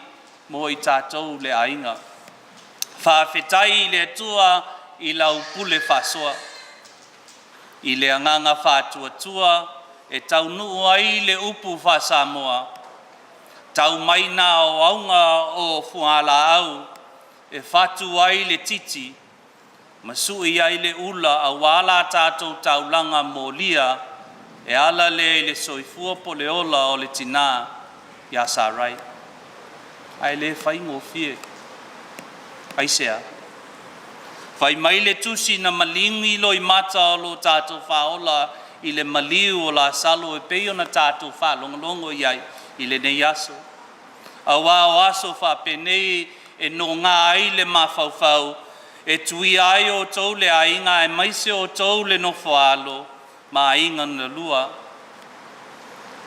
mo I tātou le ainga. Whawhetai le atua I lau pule whasoa. I le anganga whātuatua e tau nuu ai le upu whasamoa. Tau mai nā o aunga o fuala au e whatu ai le titi. Masui ai le ula a wala tātou taulanga mōlia e ala le soifua po le ola o le tina ia Sarai. Ai le whaingo fie. Ai sea. Whai mai le tusi na malingi lo I mata o lo tātou whaola I le maliu o la salo e peo na tātou whalongolongo iai I le nei aso. A wā o aso whapenei e no ngā ai le mawhauwhau e tui ai o tau le ainga e maise o tau le no whaalo ma ainga na lua.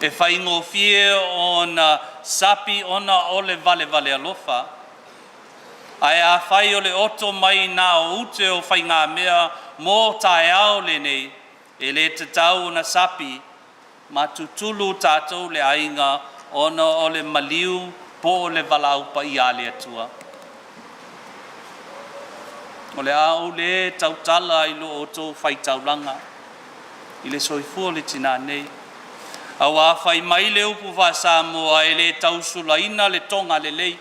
E whaingo fie o na sapi ona o le vale alofa. Ai a whai o le oto mai nā o ute o whai ngā mea mō tae ao le nei, e le te tau na sapi, ma tutulu tātou le ainga ona o le maliu po o le walaupa I a le atua. O le au le tautala I lo oto whai taulanga, I le soifua le tina nei. A wā whai mai le upu wha Samoa e le tausulaina le tonga le lei.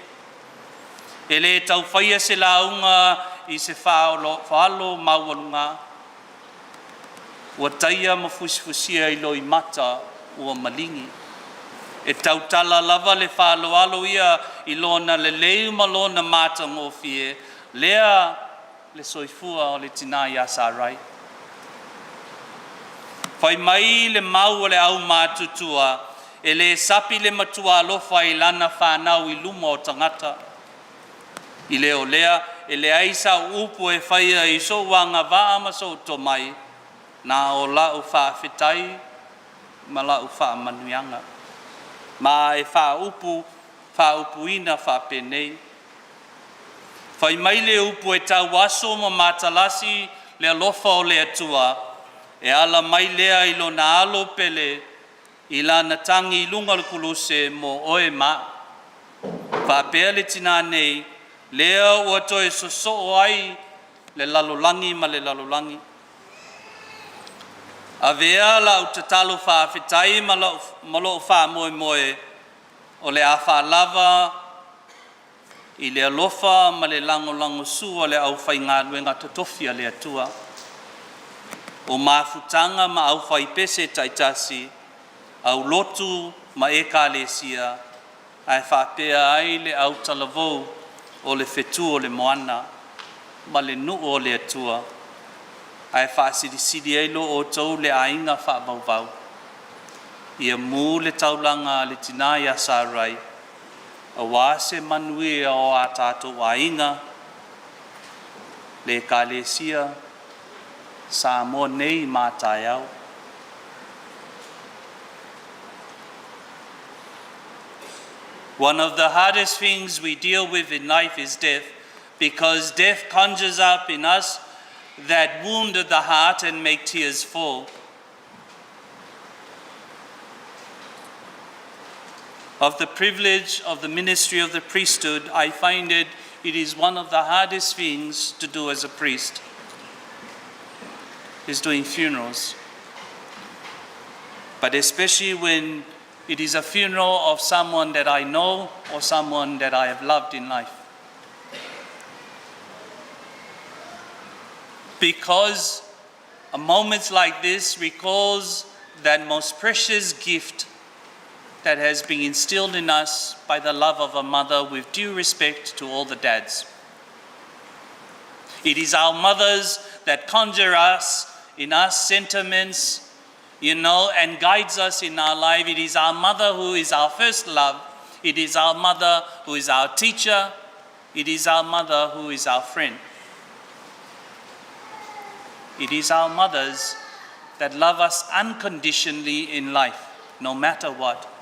E le tau whaia se launga I se whaalo maualunga. Ua taia ma fusifusia I lo I mata ua malingi. E tautala lava le whaaloalo ia I lona le leu ma lona mata ngofie. Lea le soifua o le tina ia Sarai. Whai mai le mau o le au mātutua e le sapi le matua alofa I lana whanau I luma o tangata. I leo lea, e le aisa upu e whaia I so wanga waa maso to mai, na o lau whaafetai, ma lau whaamanuianga. Ma e whaupu ina whaapenei. Whai mai le upu e tau aso ma matalasi le alofa o le atua, e ala mai lea I lo na alo pele, I lana tangi I lunga kuluse mo oe ma. Whaapea le tina nei, lea ua toe soso ai le lalolangi ma le lalolangi. A vea la utatalo whaafetai ma lo wha moe o le a lava I le alofa ma le lango su o le au whai ngā luenga tatofia le atua. O mafutanga ma au whai pese taitasi, au lotu ma e kālesia, ai whapea ai le au talavou o le whetu o le moana, ma le nu o le atua, ai whaasirisiri eilo o tau le ainga whaavauvau. Ia mū le taulanga le tina ia Sarai, a wase manuia o a tātou ainga, le kālesia, sa mo nei mātai au. One of the hardest things we deal with in life is death, because death conjures up in us that wound of the heart and make tears fall. Of the privilege of the ministry of the priesthood, I find it is one of the hardest things to do as a priest, is doing funerals. But especially when it is a funeral of someone that I know or someone that I have loved in life. Because a moment like this recalls that most precious gift that has been instilled in us by the love of a mother, with due respect to all the dads. It is our mothers that conjure in us sentiments, and guides us in our life. It is our mother who is our first love. It is our mother who is our teacher. It is our mother who is our friend. It is our mothers that love us unconditionally in life, no matter what.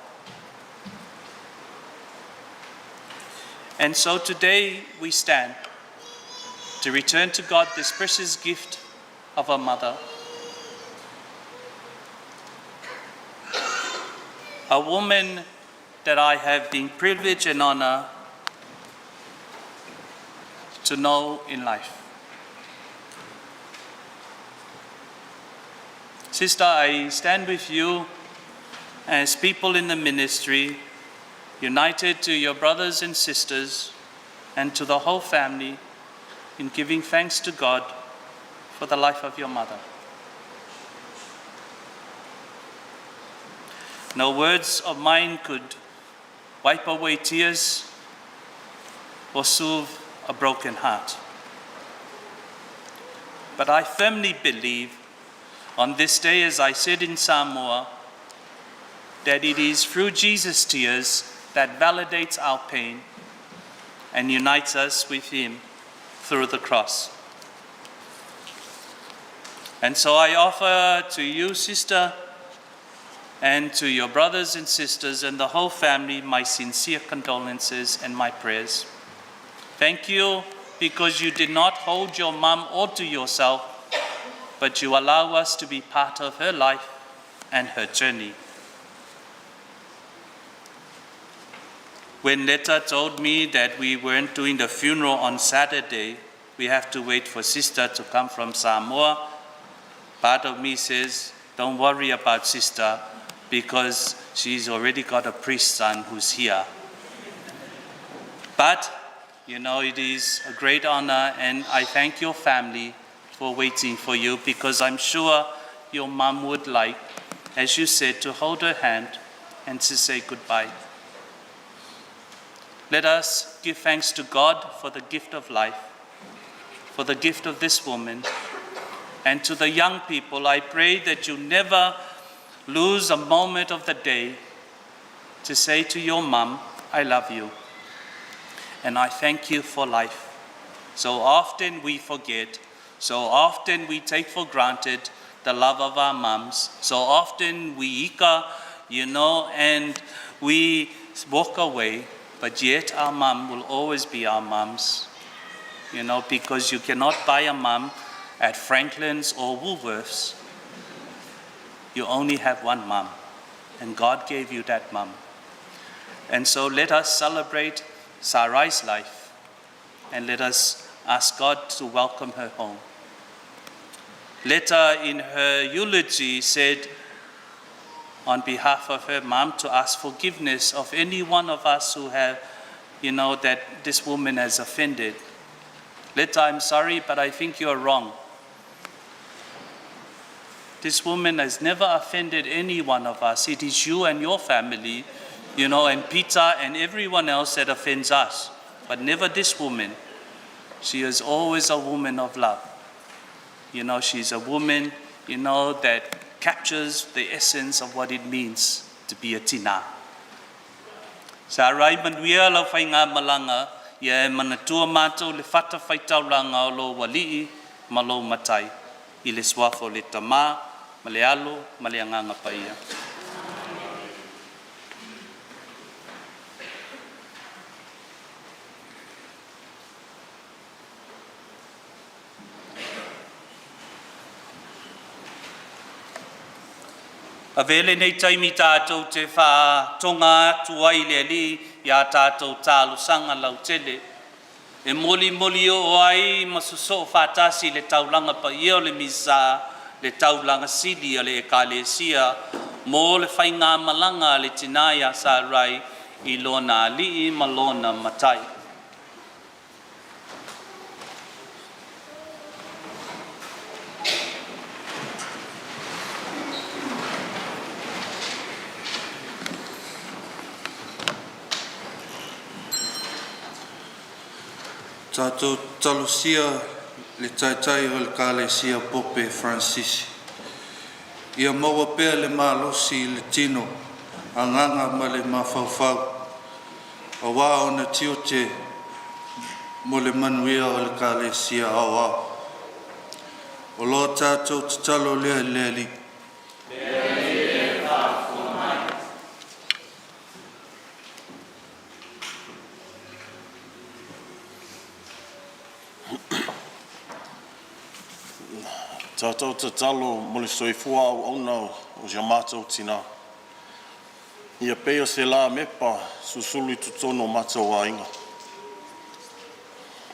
And so today we stand to return to God this precious gift of a mother. A woman that I have the privilege and honor to know in life. Sister, I stand with you as people in the ministry, united to your brothers and sisters and to the whole family in giving thanks to God for the life of your mother. No words of mine could wipe away tears or soothe a broken heart. But I firmly believe on this day, as I said in Samoa, that it is through Jesus' tears that validates our pain and unites us with him through the cross. And so I offer to you, sister, and to your brothers and sisters and the whole family my sincere condolences and my prayers. Thank you because you did not hold your mum all to yourself, but you allow us to be part of her life and her journey. When Leta told me that we weren't doing the funeral on Saturday, we have to wait for sister to come from Samoa, part of me says, don't worry about sister, because she's already got a priest son who's here. But, it is a great honor, and I thank your family for waiting for you, because I'm sure your mom would like, as you said, to hold her hand and to say goodbye. Let us give thanks to God for the gift of life, for the gift of this woman. And to the young people, I pray that you never lose a moment of the day to say to your mum, I love you. And I thank you for life. So often we forget, so often we take for granted the love of our mums. So often we ika, and we walk away, but yet our mum will always be our mums. Because you cannot buy a mum at Franklin's or Woolworths. You only have one mum, and God gave you that mum. And so let us celebrate Sarai's life, and let us ask God to welcome her home. Later in her eulogy said, on behalf of her mom, to ask forgiveness of any one of us who have, that this woman has offended. Later, I'm sorry, but I think you're wrong. This woman has never offended any one of us. It is you and your family, and Peter and everyone else that offends us, but never this woman. She is always a woman of love. She's a woman, that captures the essence of what it means to be a tina. Sarai manuia lau whainga malanga, ia e manatua mātou le whata whaitauranga o lo walii ma lo matai, i le swafo le tamā, ma le alo, ma le anganga paia. A vele nei taimi tātou te wha tonga atu ai le li ia tātou tālu sanga lau tele. E moli o ai masuso whātasi le taulanga pa ia o le misa, le taulanga sili a le ekalesia, mo le whainga malanga le tinaya Sarai i lona li ma lona matai. Tātou talosia le taitai o le kālesia Pope Francis. Ia maua pea le mālosi le tino, anganga ma le mawhauwhau. A wā o na tiote mo le manuia o le kālesia au au. O lo tātou te talo lea leli. Tātou te talo mo le soifua au aunau o sia mātou tina. Ia peo se la mepa susulu i tutono mātou a inga.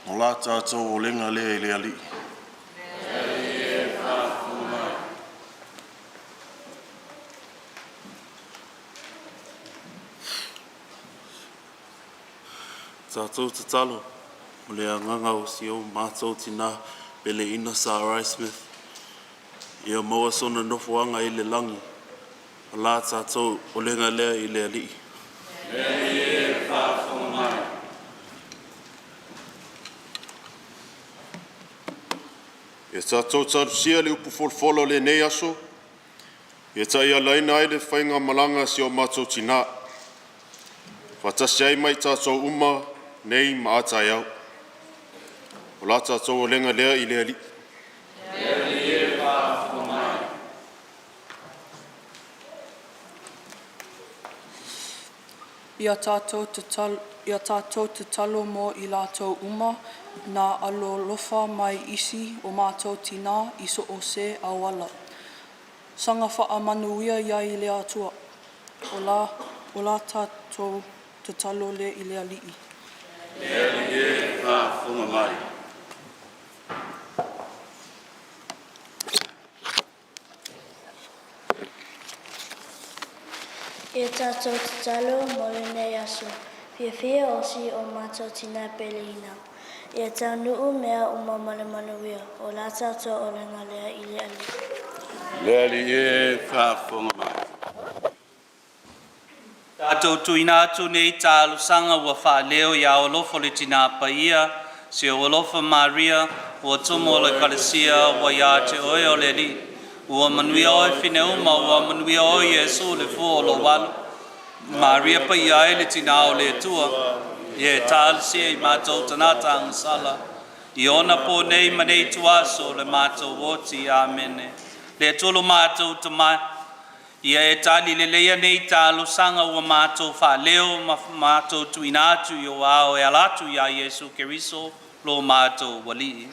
O la tātou o lenga lea i lea li. Tātou te talo mo le anganga o si o mātou tina pele ina Sarai Smith. Ia maua sona nofoanga i le langi, a la tātou o lenga lea i lea li. Ia tātou tarusia le upu folfolo le nei aso, ia ta ia laina ai le whainga malanga si o mātou tina. Whatasi ai mai tātou uma nei maatai au. O la tātou o lenga lea i lea li. Ia tātou te talo mo i lātou uma, nā alo lofa mai isi o mātou tina iso o se awala. Sanga wha amanuia ia i lea atua. O la tātou te talo le i lea lii. Lea li e wha whunga mai. Ia tātou te talo mo le nei aso. Whiawhia o si o mātou tina peleina. Ia tau nuu mea uma male manuia. O la tātou o lenga lea i lea li. Lea li e whaafonga mai. Tātou tuina atu nei tālu sanga ua whaaleo ia o lofo le tina paia, si o lofa Maria, ua tumo le kalesia, ua ia te oe o le li. Ua manuia oe whine uma, ua manuia oe Jesu le fuo lo walu. Maria pa ia e le tina o le tua. Ie tāle sia I mātou tanata ang sala. I ona po nei manei tuaso le mātou woti. Amen. Le tolo mātou tamai. Ia e tali le leia nei tālo sanga ua mātou wha leo mātou tuinatu I o ao e alatu ia Yesu Keriso lo mātou wali.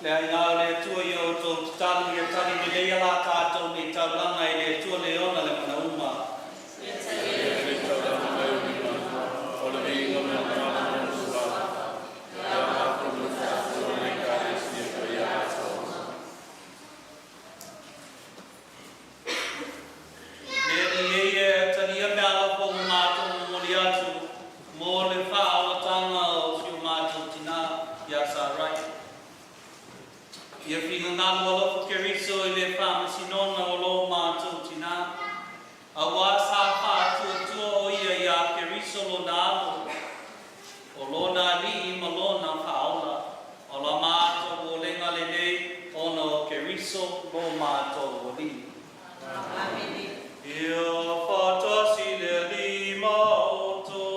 Le ai ngā le tua i o tō tani e tani me leia la tātou me taulanga i le tua le ona le mana uma. Ia whina ngā lua keriso i le whamasinona o lo mātou tina. A wā sā whātua o ia i a keriso lo nālo. O lo nā li ma lo nā Paula. O la mātou o lenga le nei o no keriso lo mātou o li. Ia whātasi le lima o tō.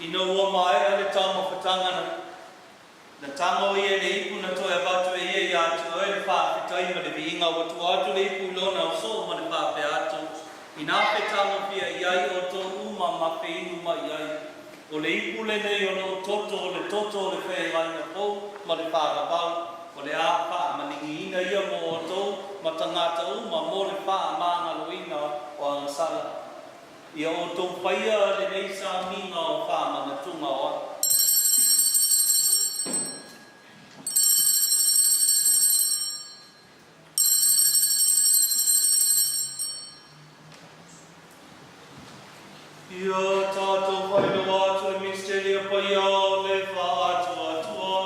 Ino ua mai ale tamo whatangana. Na tango i e le ipu na toi abatu e ia i atu o e le whawhitai ma le viinga watu atu le ipu lona o so ma le whawhi atu. I nā whe tango pia i ai o tō uma ma whe inu mai ai. O le ipu le nei o no toto le whea rai na pou, ma le whakapau, o le apa ma ningi ina ia mo o tau, ma tangata uma mo le wha maanga loina o ang sala. Ia o tau whaia le nei sa minga o wha mana tunga o. Ia tātou whaino atu e misteri a paia o le wha atua atua.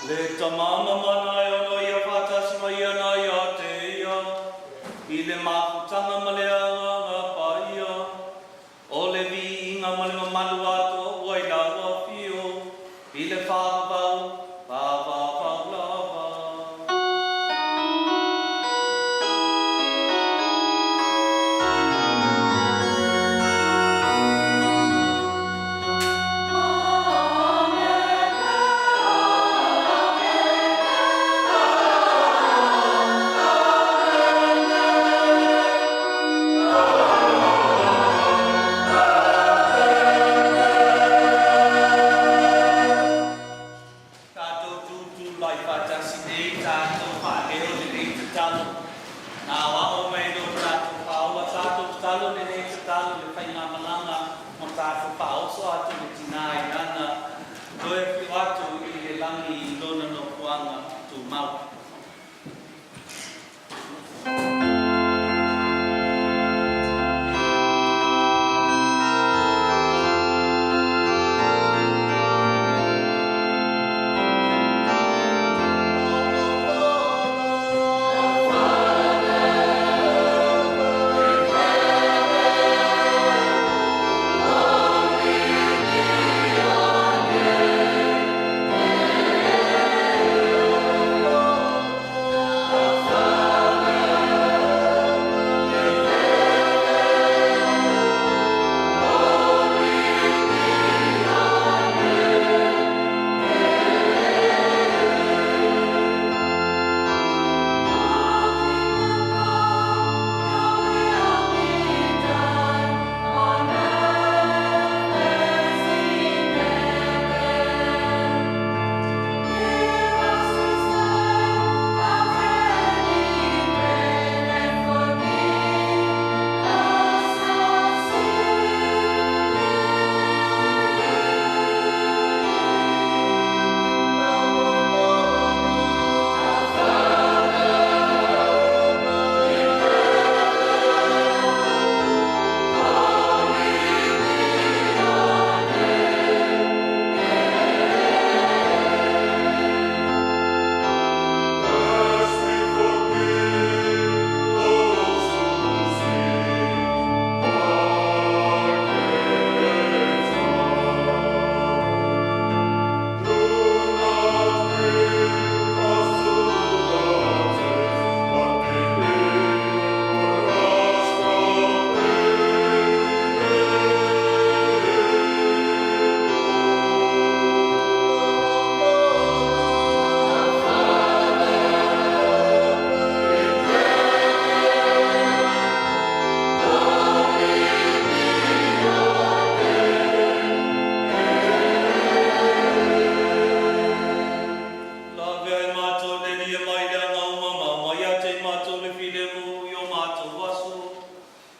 Le tamana mana e ono ia whātasi mai ana ia te ia, i le māputanga maleanga ngā paia, o le vi inga male mamalu ato ua i la roa pio, i le whāpau, whāpau lava.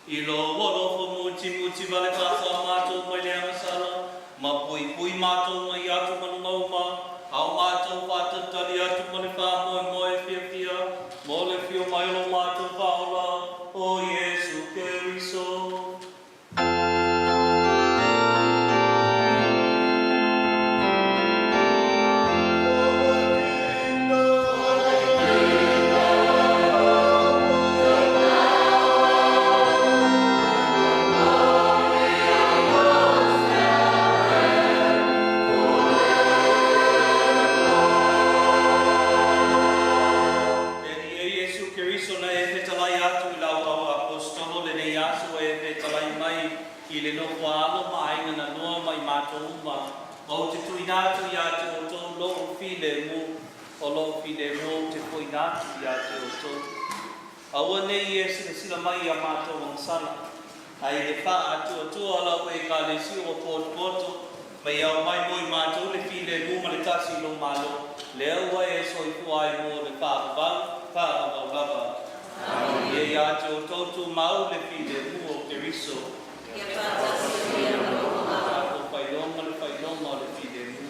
I lo wolo fo muti vale kasa mātou mai lea masala. Ma pui mātou mai atu manu ngauma. Au mātou whātatari atu mani wha Moimoi whiawhia. Mo le whio mai lo mātou Paula. O Iesu Keriso. Awa nei e sila mai a mātou ang sana. Ai le wha atua ala koe ka le si o poto. Mai au mai moi mātou le while mu ma le tasi lo malo. Le aua e soifu ai mo le whaavau lava. E atu o tautu mau le while mu o Therese. O whailonga le whailonga o le while mu.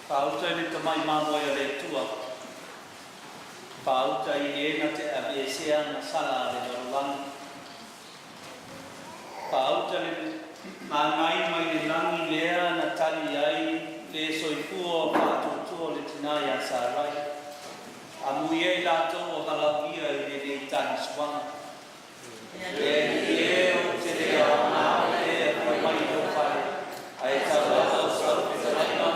Pauta ni tamai Moimoi le tua. Pauta i ena te abesea na sala le rolang. Pauta ni manai mai le langi lea na tali ai le soifua patutua le tinai a Sarai. Amuie Latu o kalawia i le tani swanga. E o te lea na e a mai o whare. Ai tawa o sau te raina.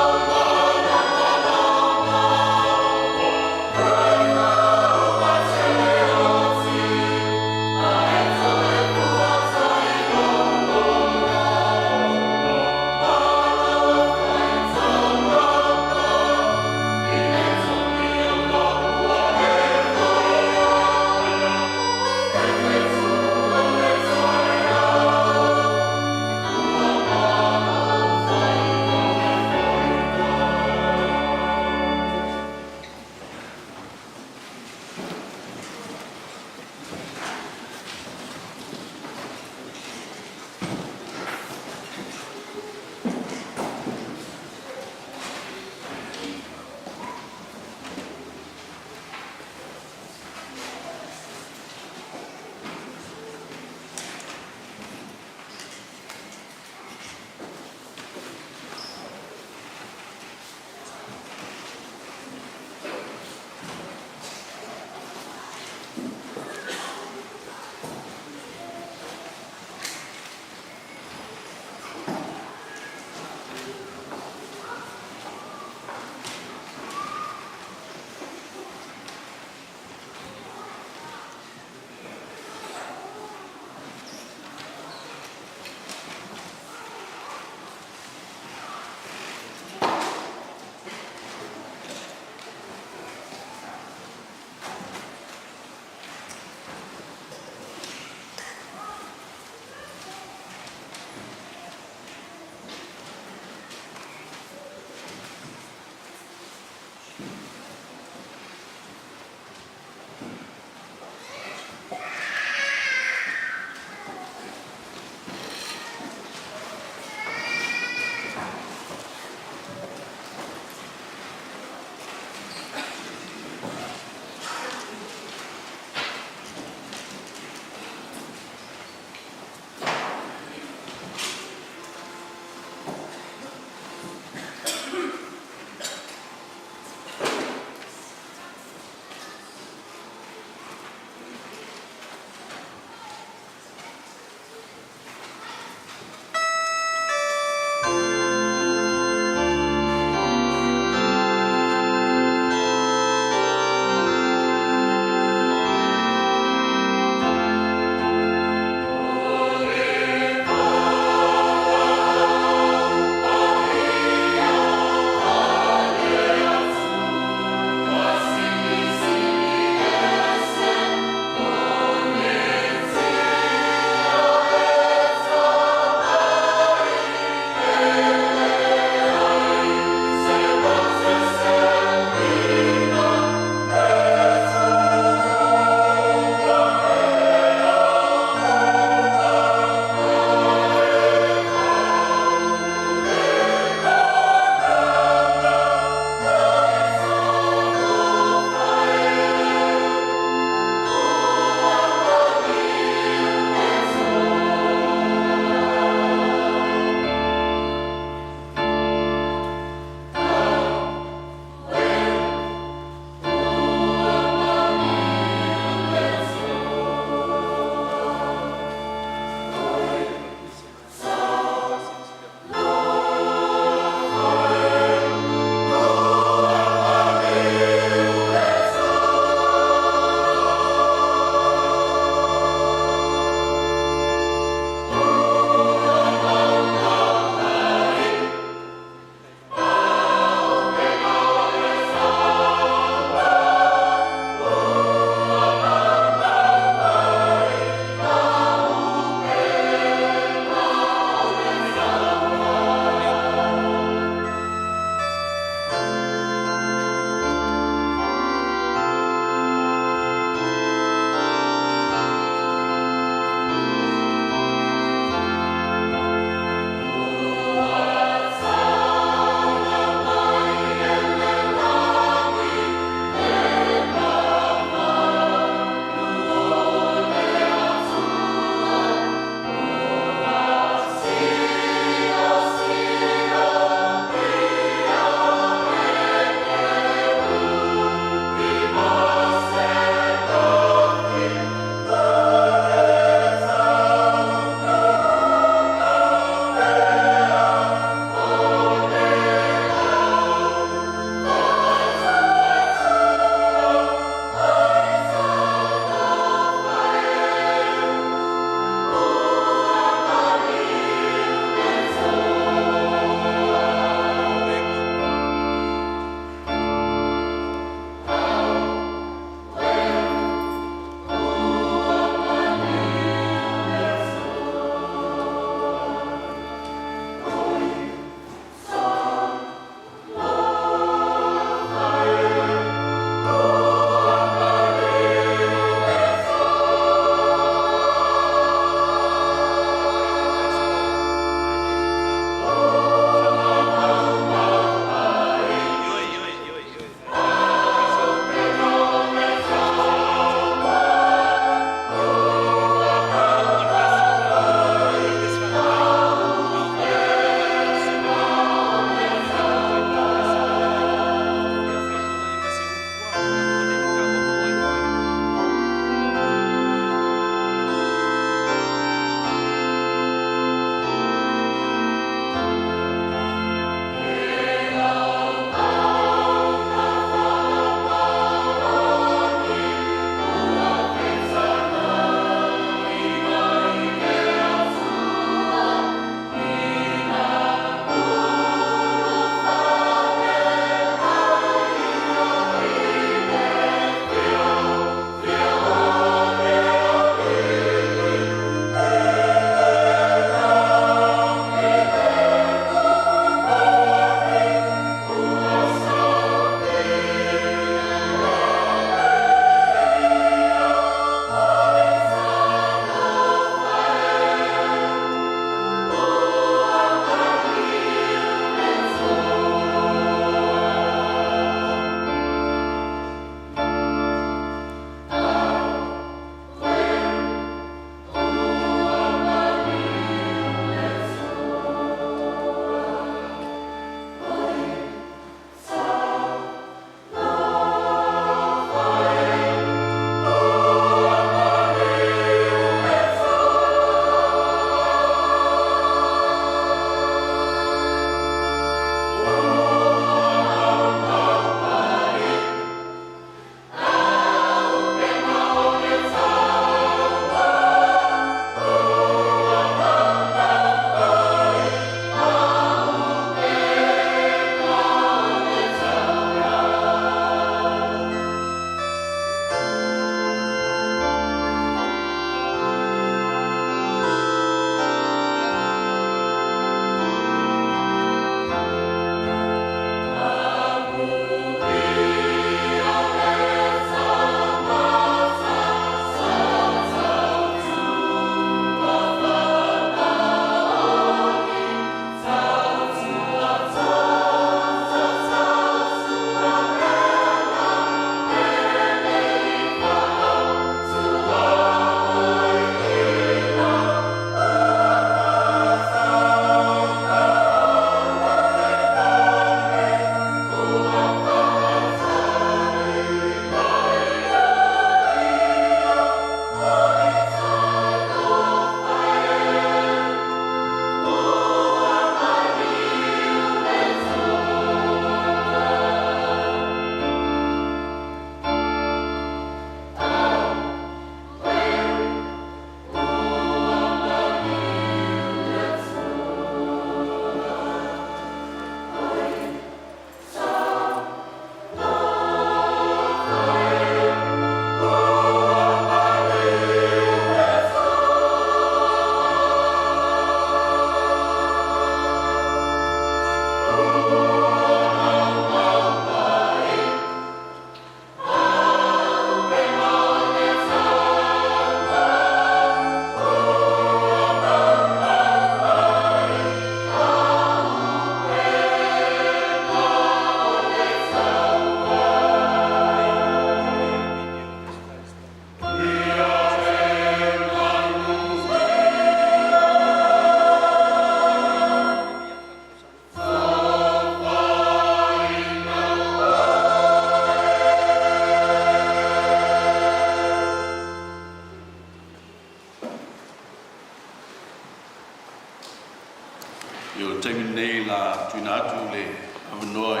Noi,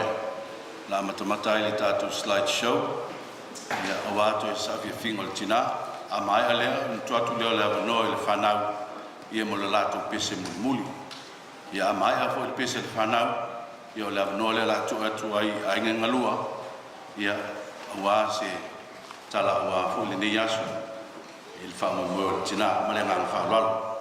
la matamata i le tātou slideshow. Ia awato e sa via fingo le tina. A mai alea, un tuatu leo le Noi le whanau. Ia mo le lato pese muli. Ia a mai a fo le pese le whanau. Ia o le Noi le lato atu ai ainga ngalua. Ia awa se tala awa fo le nei asu. Il whanau mo le tina, ma le ngang whanau.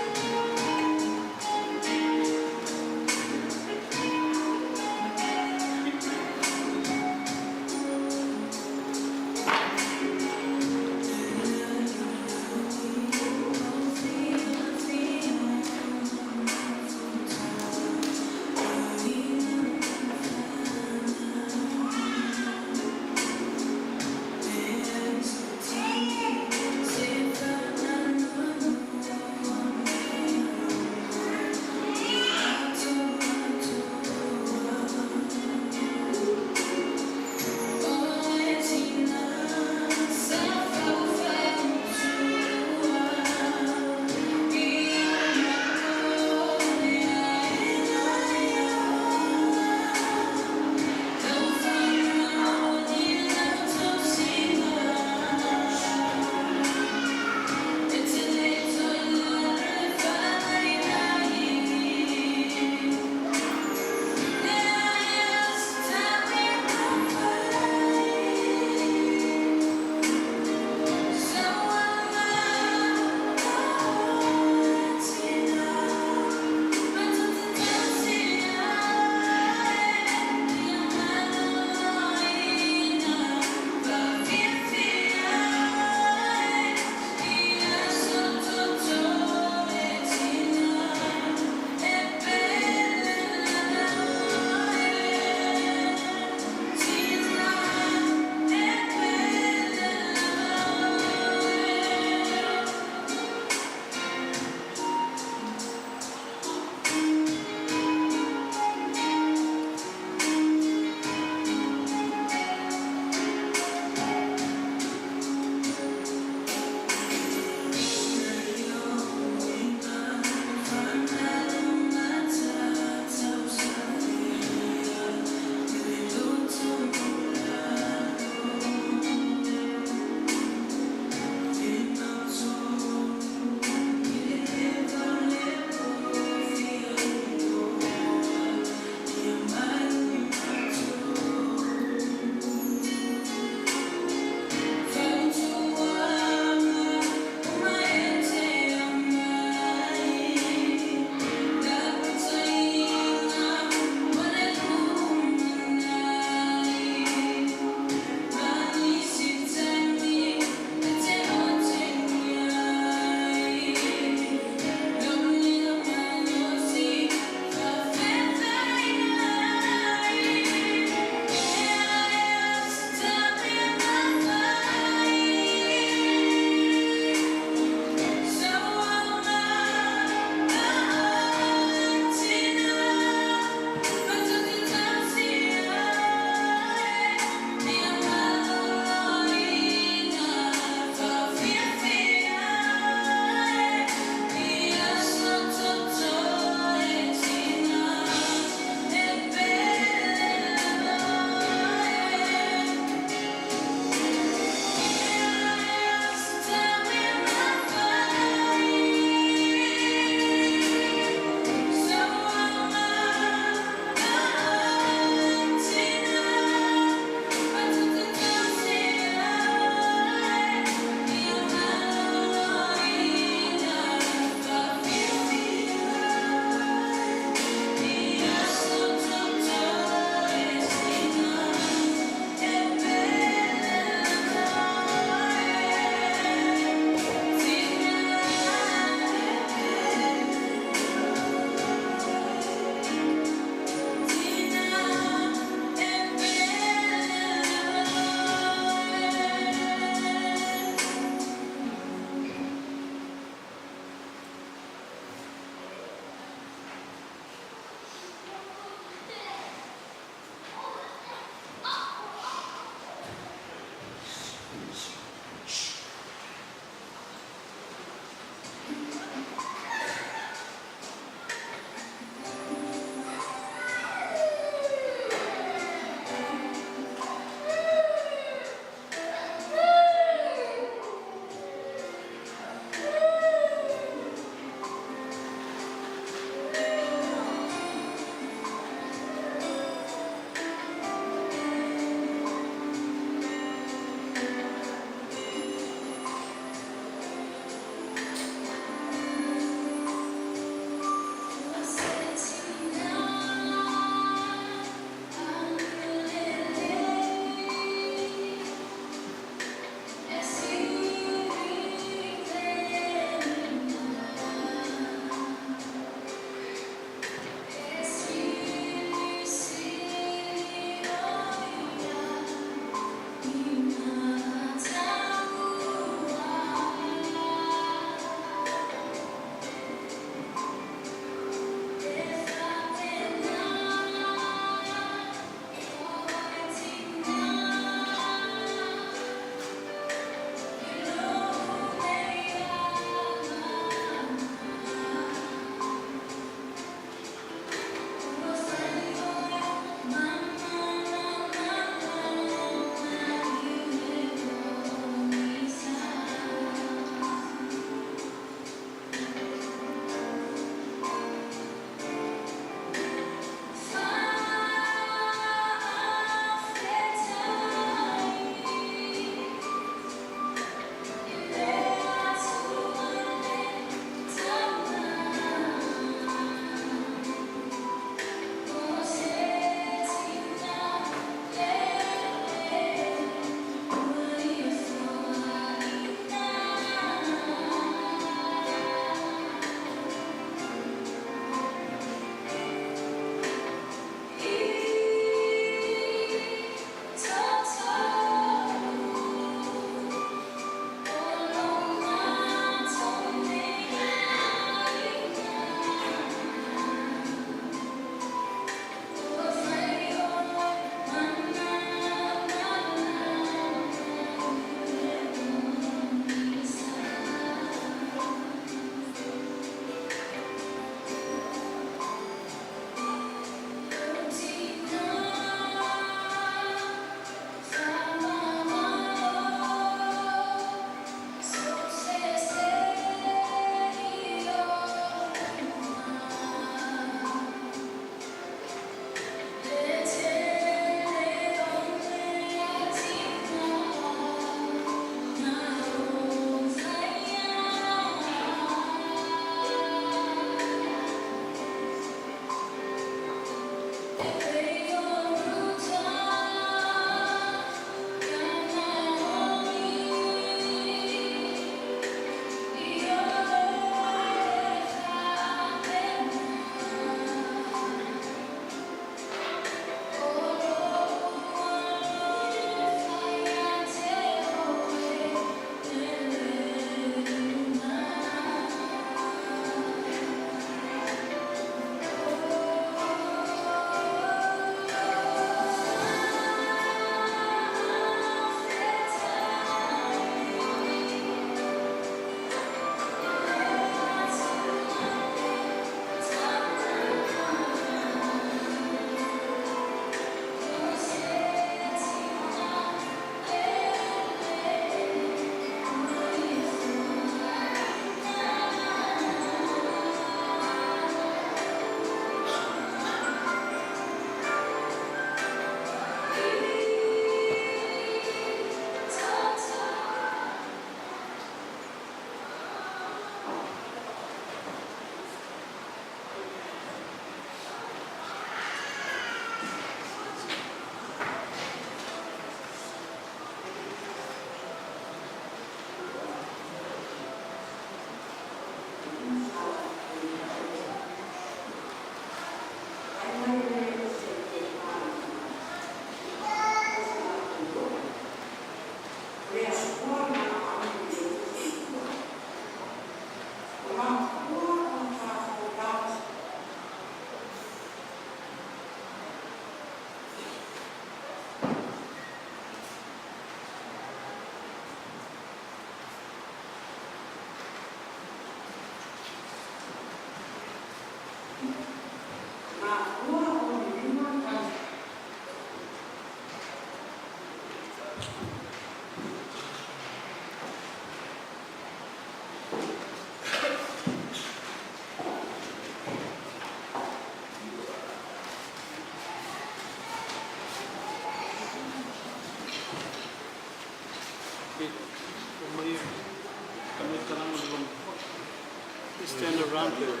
Stand around here.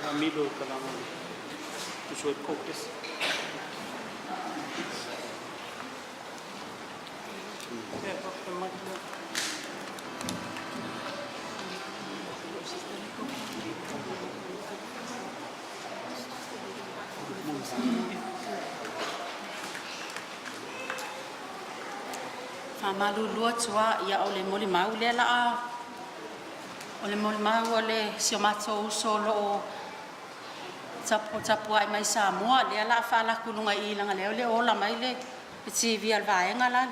Amido kalangan. Tusuot kokes. Malulua tua ia o le moli mau le la o le moli mau o le sio matou solo o tapu ai mai Samoa le la fa la kulunga I langa le le ola mai le TV al vaenga la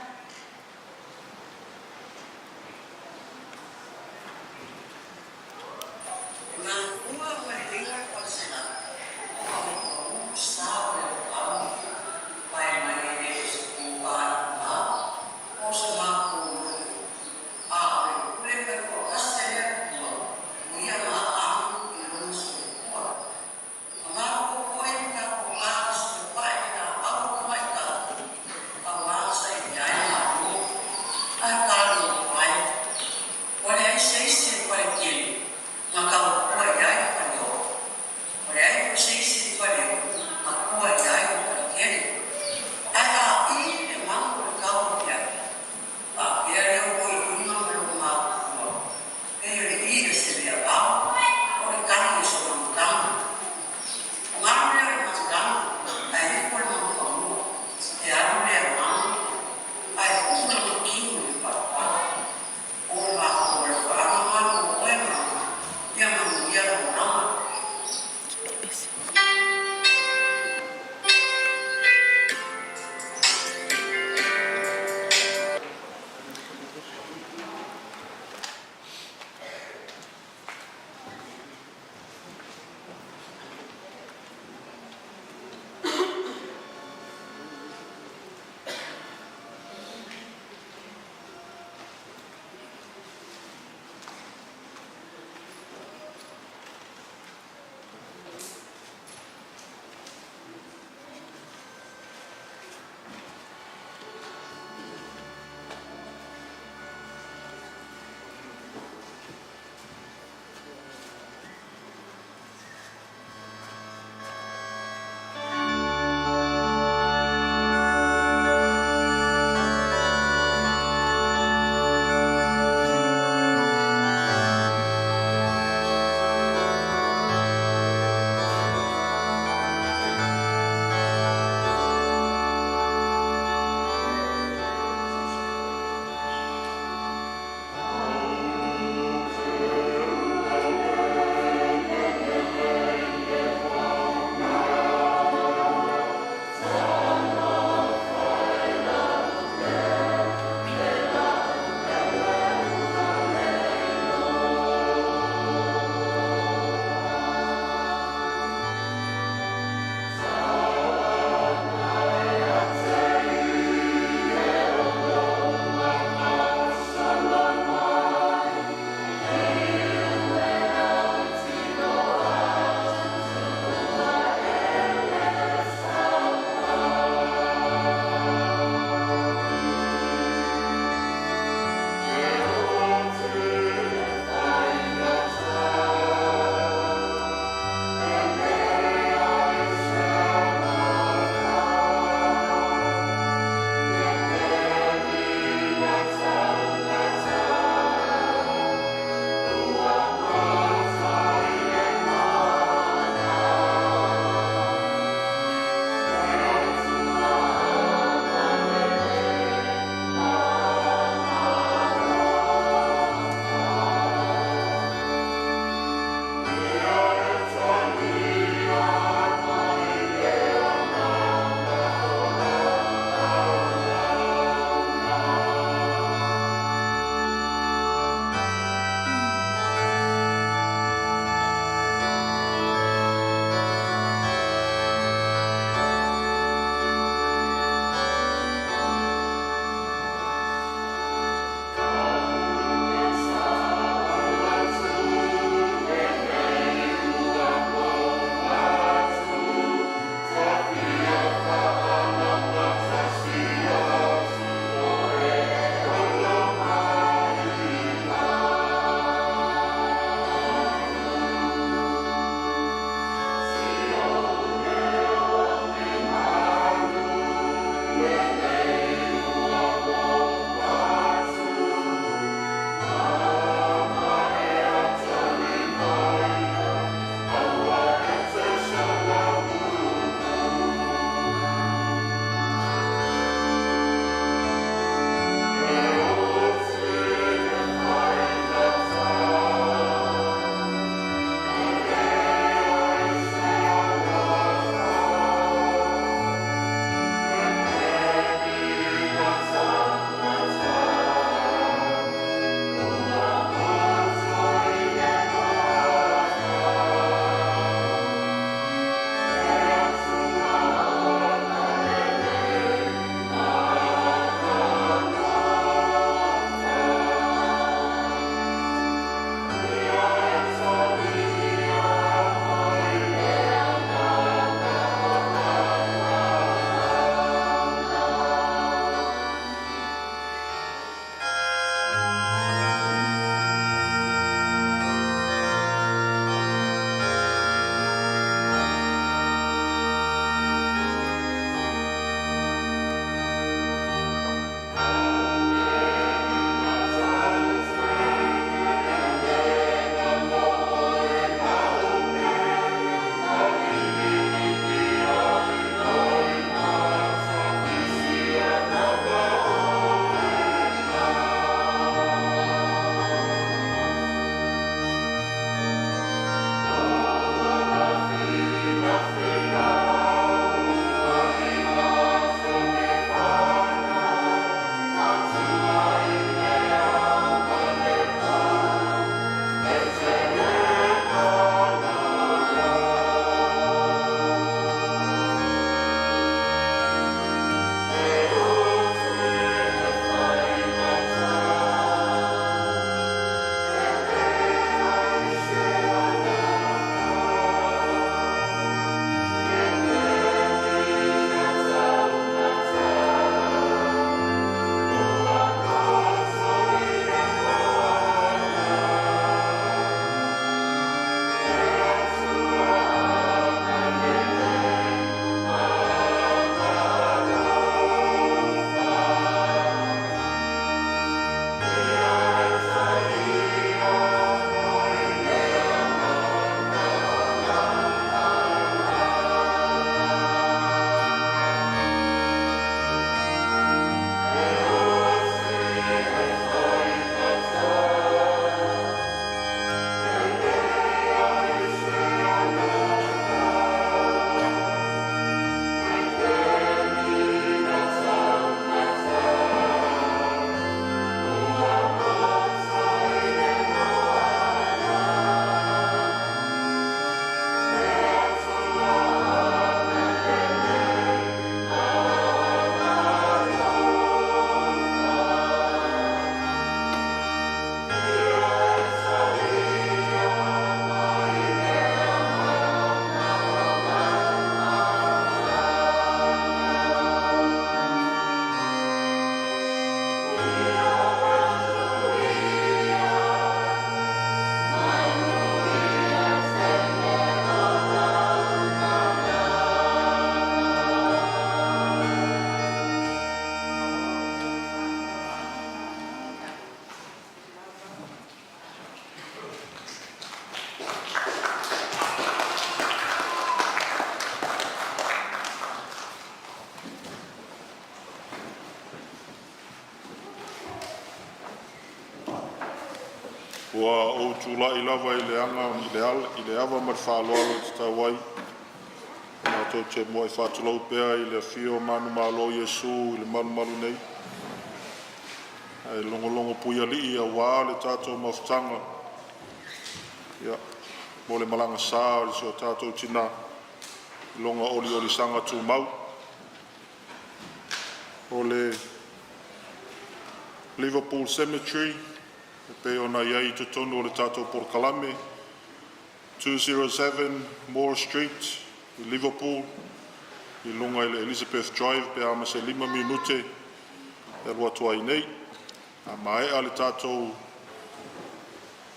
What Ua o tula I lava I le anga I le ava ma whaaloalo te tawai. Nā tō te mua I whātulau pēa I le whio manu mālo Iesu I le manu malu nei. Ai longo puia li I a wā le tātou mawhtanga. Ia, mo le malanga sā le sio tātou tina. Longa oli sanga tū mau. O le Liverpool Cemetery. E pe ona iai te tonu o le tātou Porkalame. 207 Moore Street. I Liverpool. I longa I le Elizabeth Drive. Pe ama se 5 minute. E rua tua I nei. A mai a le tātou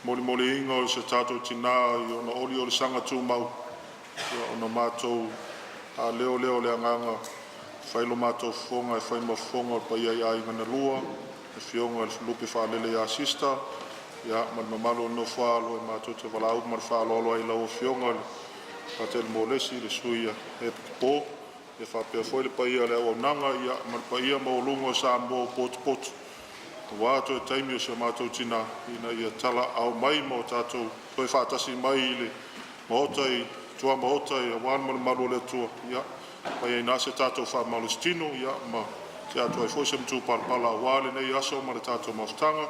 moli inga o se tātou tina I ona oli sanga tū mau. Ia ona mātou a leo le anganga. Whailo mātou whonga e whaima whonga pa ia I ngana lua. E whionga e lupe whaalele a sista. Ia man mamalo no whaalo e mātou te walau mar whaalo ai lau whionga. Pa te mo lesi le suia e pō. E whapea whoile pa ia le au nanga. Ia man pa ia maulunga sa mō potu. Wātou e taimi o se mātou tina. Ina ia tala au mai mo tātou. Toi whātasi mai I le mahotai. Tua mahotai a wān malu le tua. Ia. Pai ai nase tātou wha malustino, ia, ma te atua I fwysem tū parpala wāle nei aso ma le tātou mawhtanga.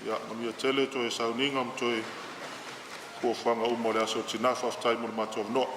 Ia, ma mia tele to e sauninga ma to e kua whanga umo le aso tina whaftai mo le mātou noa.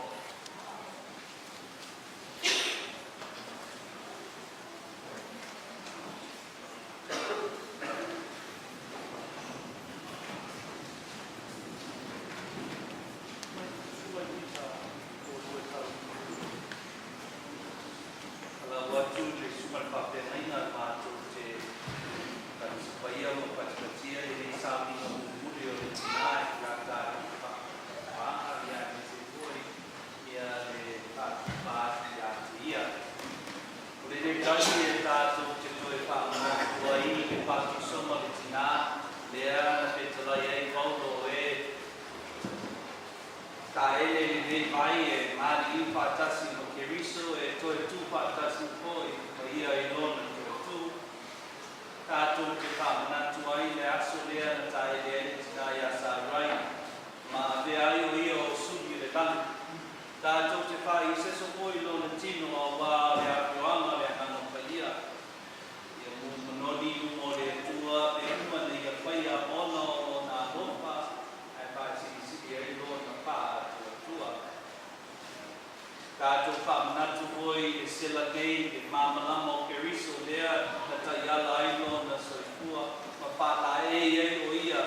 Tātou whamanatu hoi e sela nei, e māmalama o ke riso lea, na tai ala aino na soifua, ma pāta e o ia,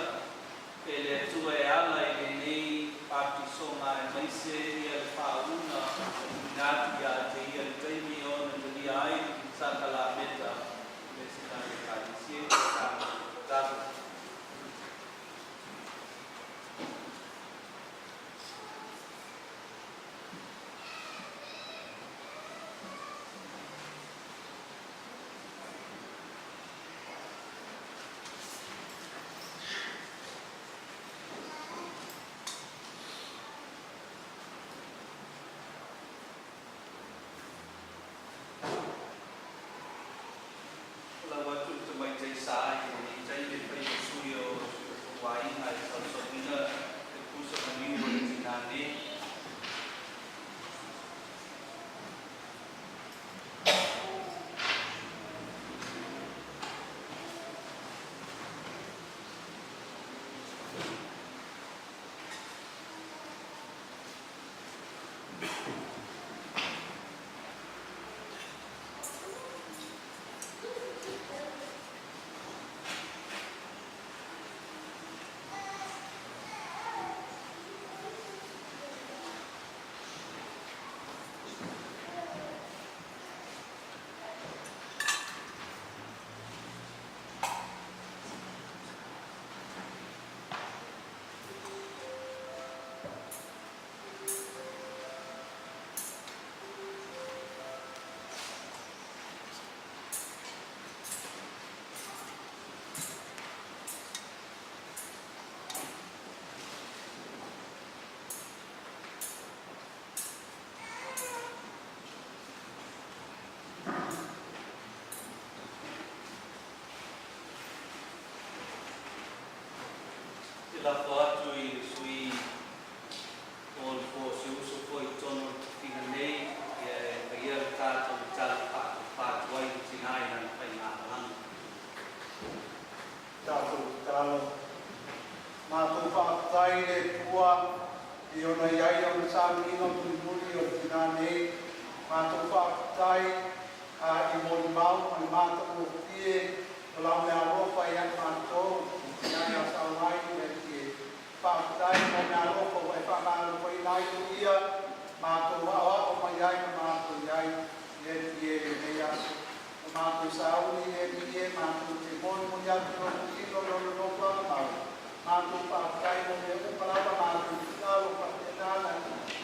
la foatu I sui o le fo se uso foi tono fina nei e ia le tātou tala pātu ai tinai na pai ngā langa. Tātou talo. Mātou whaatai le tua I ona iai au na sāmino tui muri o tina nei. Mātou whaatai I Moimoi, mai mātou o tie, o lau mea ropa I at mātou, Nai a Sarai, e ki whaatai mo mea ropa, o e whaamāro koe nai o ia, mātou awa o mai ai, mātou iai, e ki e nei aso. Mātou sauni e ki e, mātou te moni mo iatu no kino no ropa mau. Mātou whaatai mo mea upalapa, mātou whingaro whatenana,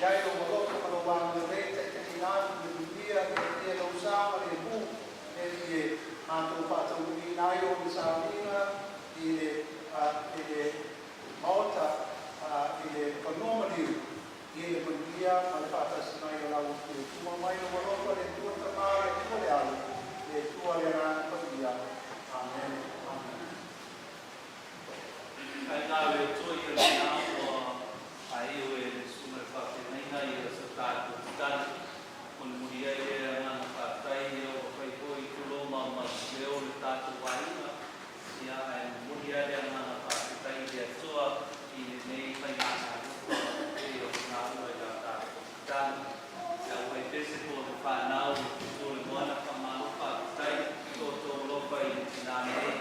iai o moroko karo wānga reita, te inātu, te dunia, te te lau sāma, te hu, e ki e mātou whātau I nai o ni sāminga, I le maota, I le whanomariu, I le whangia, mai whātasi mai o lau te tua mai o moroko, le tua tamāre, le tua le alu, le tua le rāna whangia. Amen. Amen. Kai ngā we toi I le ngā o ai o e le sumere whateneinga I le sa tātou tani. Kon muria I le ngana whātai e o whai hoi tulo ma leo le tātou wainga. Ia ai muria le ngana whātai le atua I le nei whai ngana rupa e o ngā ua I le tātou tani. Ia whai pese po le whanau o le moana whamanu whātai tō lopa I le tina nei.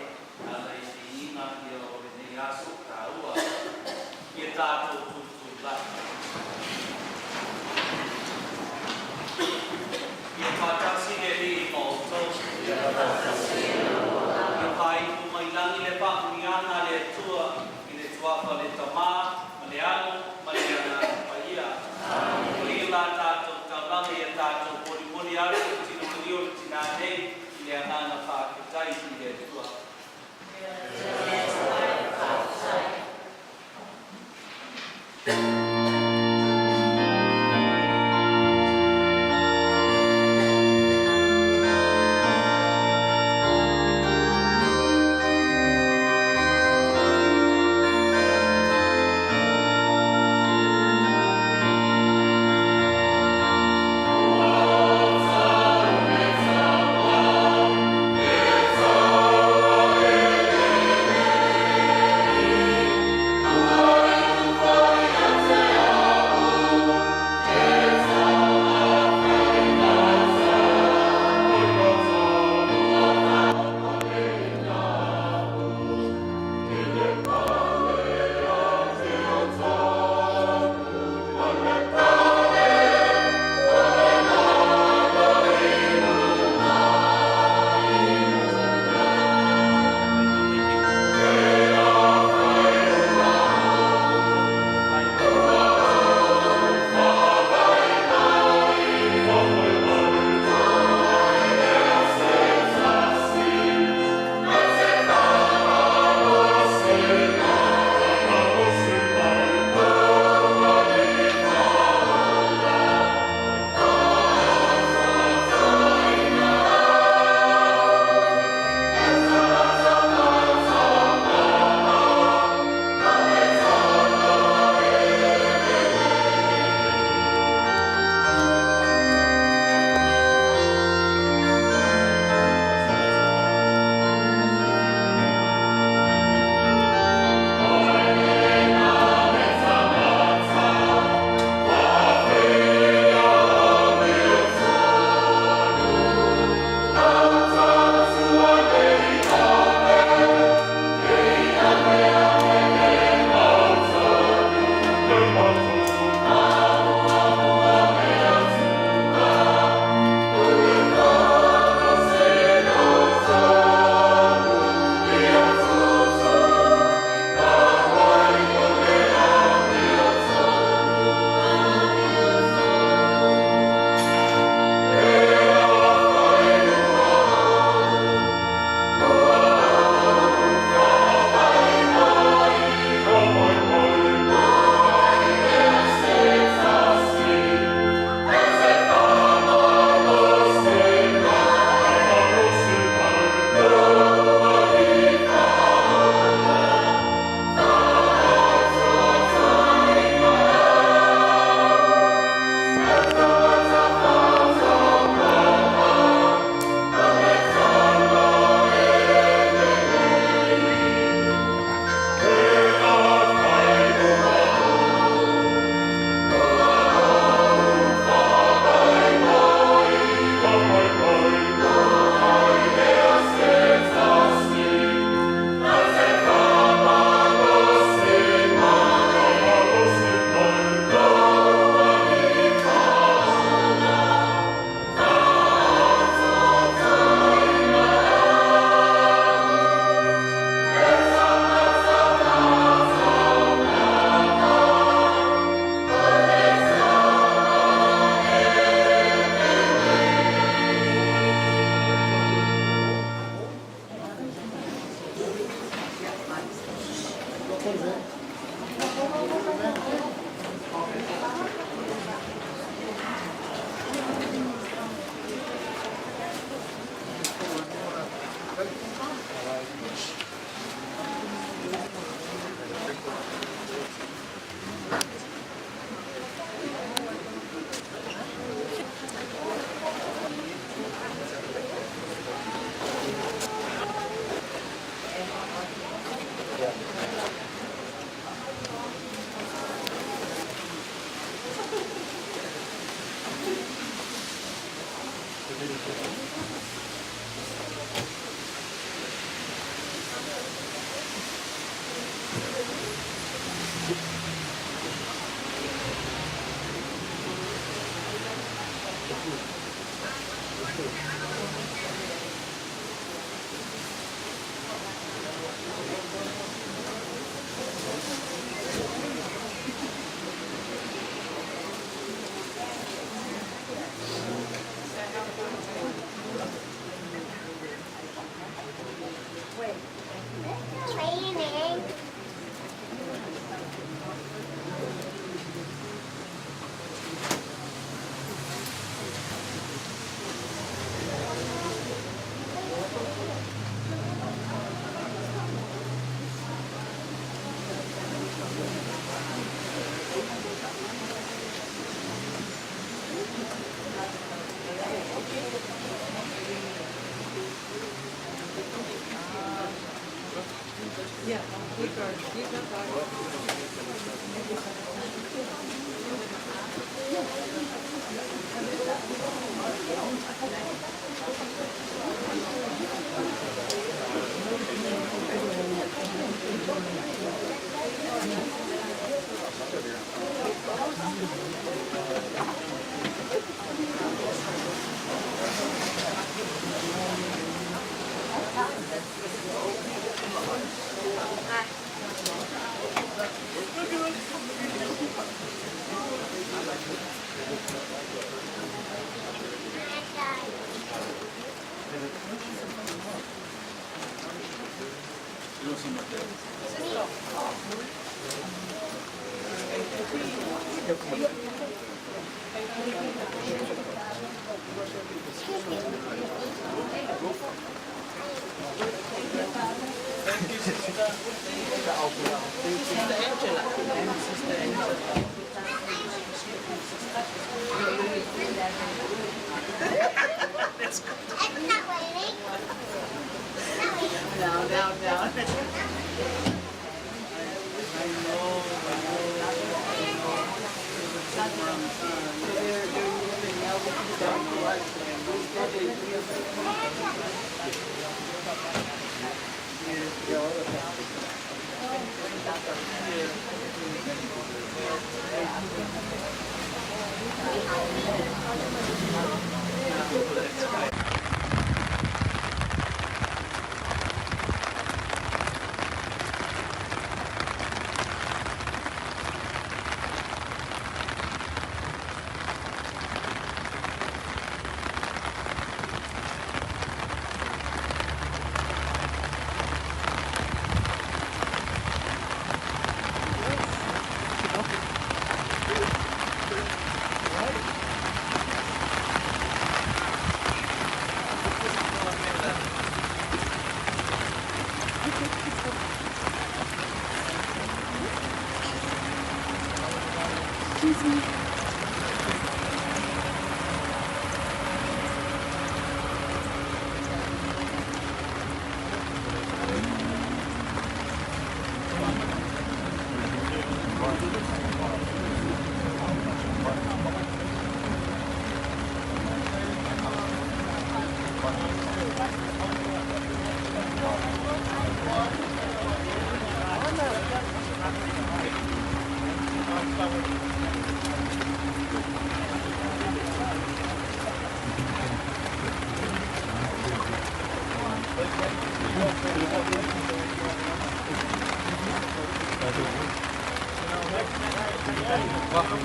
Ala I te inga I o le nei aso ka ua. Ia tātou tutu lata. Ia whātasi e ri I mauto. Ia whai mai langi le whakunianga le tua I le tuapa le tamā, ma le anu, ma le ana paia. Ia la tātou taulanga ia tātou poli aru tino rio tina nei I le angana whāketai I le tua. Thank you.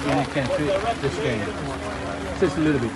Yeah, I can fit this game. Just a little bit.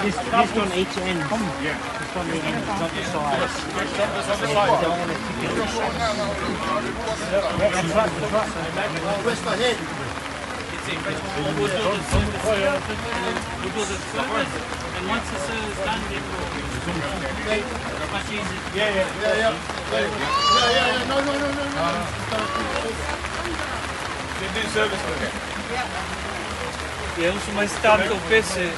This on each end. Yeah. This on the end, not the sides. That's right. Rest ahead. We'll do the service, and once the service is done, then we'll much easier. Yeah. No. They do service with it. Yeah, also my start to visit.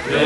Yeah.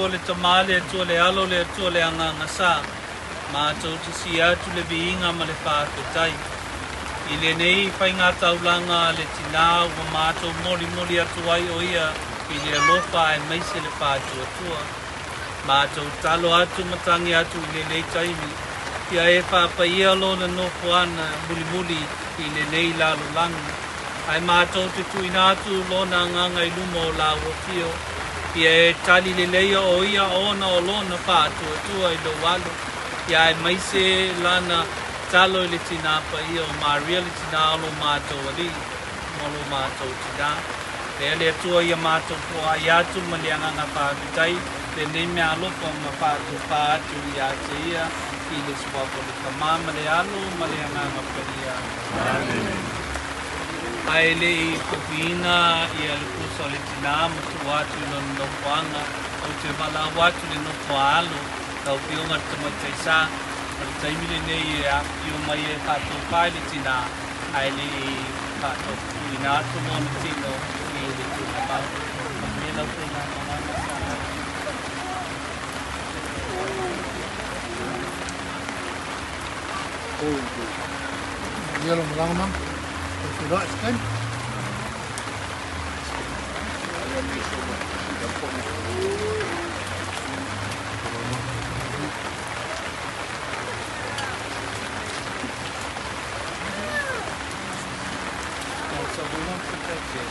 Le tamale, tua le alo, le tua le anga ngasa. Ma tau te si atu le biinga ma le whaaketai. I le nei whai ngā taulanga le tina ua mātou mori atu ai o ia i le alofa e meise le whātua tua. Mātou talo atu matangi atu i le nei taimi. Ia e whaapaia lona nofo ana muli i le nei lalo langi. Ai mātou te tuina atu lona nganga i lumo o la wafio. Ia e tali le leia o ia ona o lona whātua tua i lo walo. Ia e maise lana talo i le tina pa ia o Maria le tina o lo mātou ali. Molo mātou tina. Le le tua ia mātou po ai atu ma le anganga whaakitai. Le nei mea alopa ma whātua whātu ia te ia. I le suapo le kamama le alo ma le anganga paria. Amen. Ai le I kupina I le kusa le tina ma tu atu no nopuanga o te wala watu le nopualo tau pionga tamaitaisa o le taimile nei e a pio mai e kato pai le tina ai le kato kupina atu mo le tino I le tuna mau ma me lau tuna mamana sana Yellow Malama. If you like, then. So we won't protect it.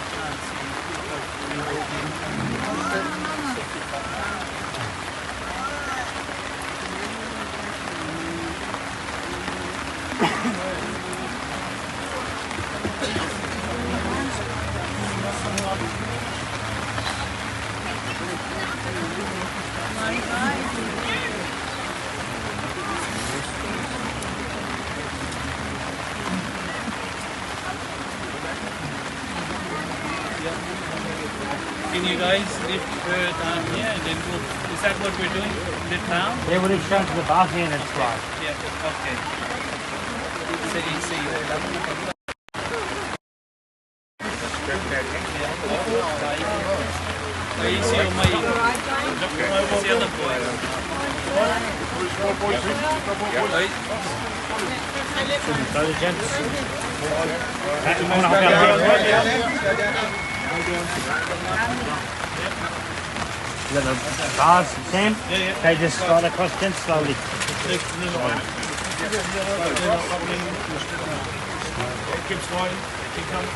Can you guys lift her down here and then we'll, is that what we're doing? Lift down? Yeah, we'll lift down to the balcony and then slide. Yeah, okay. See. Aí sim, uma aí. Esse é da boa. Aí. Intelligence. You want to help out here? Is that the bars, Sam? Yeah. Okay, just slide across then slowly. Keep sliding. Keep coming.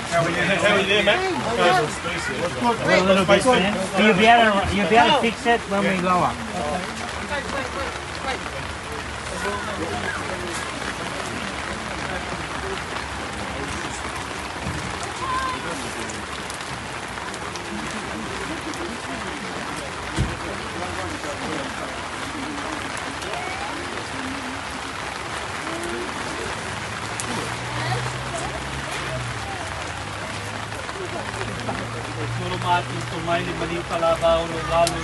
How are you there, mate? A little bit, Sam. You'll be able to fix it when we lower. Ito mai ni mali palabao lo lalo ni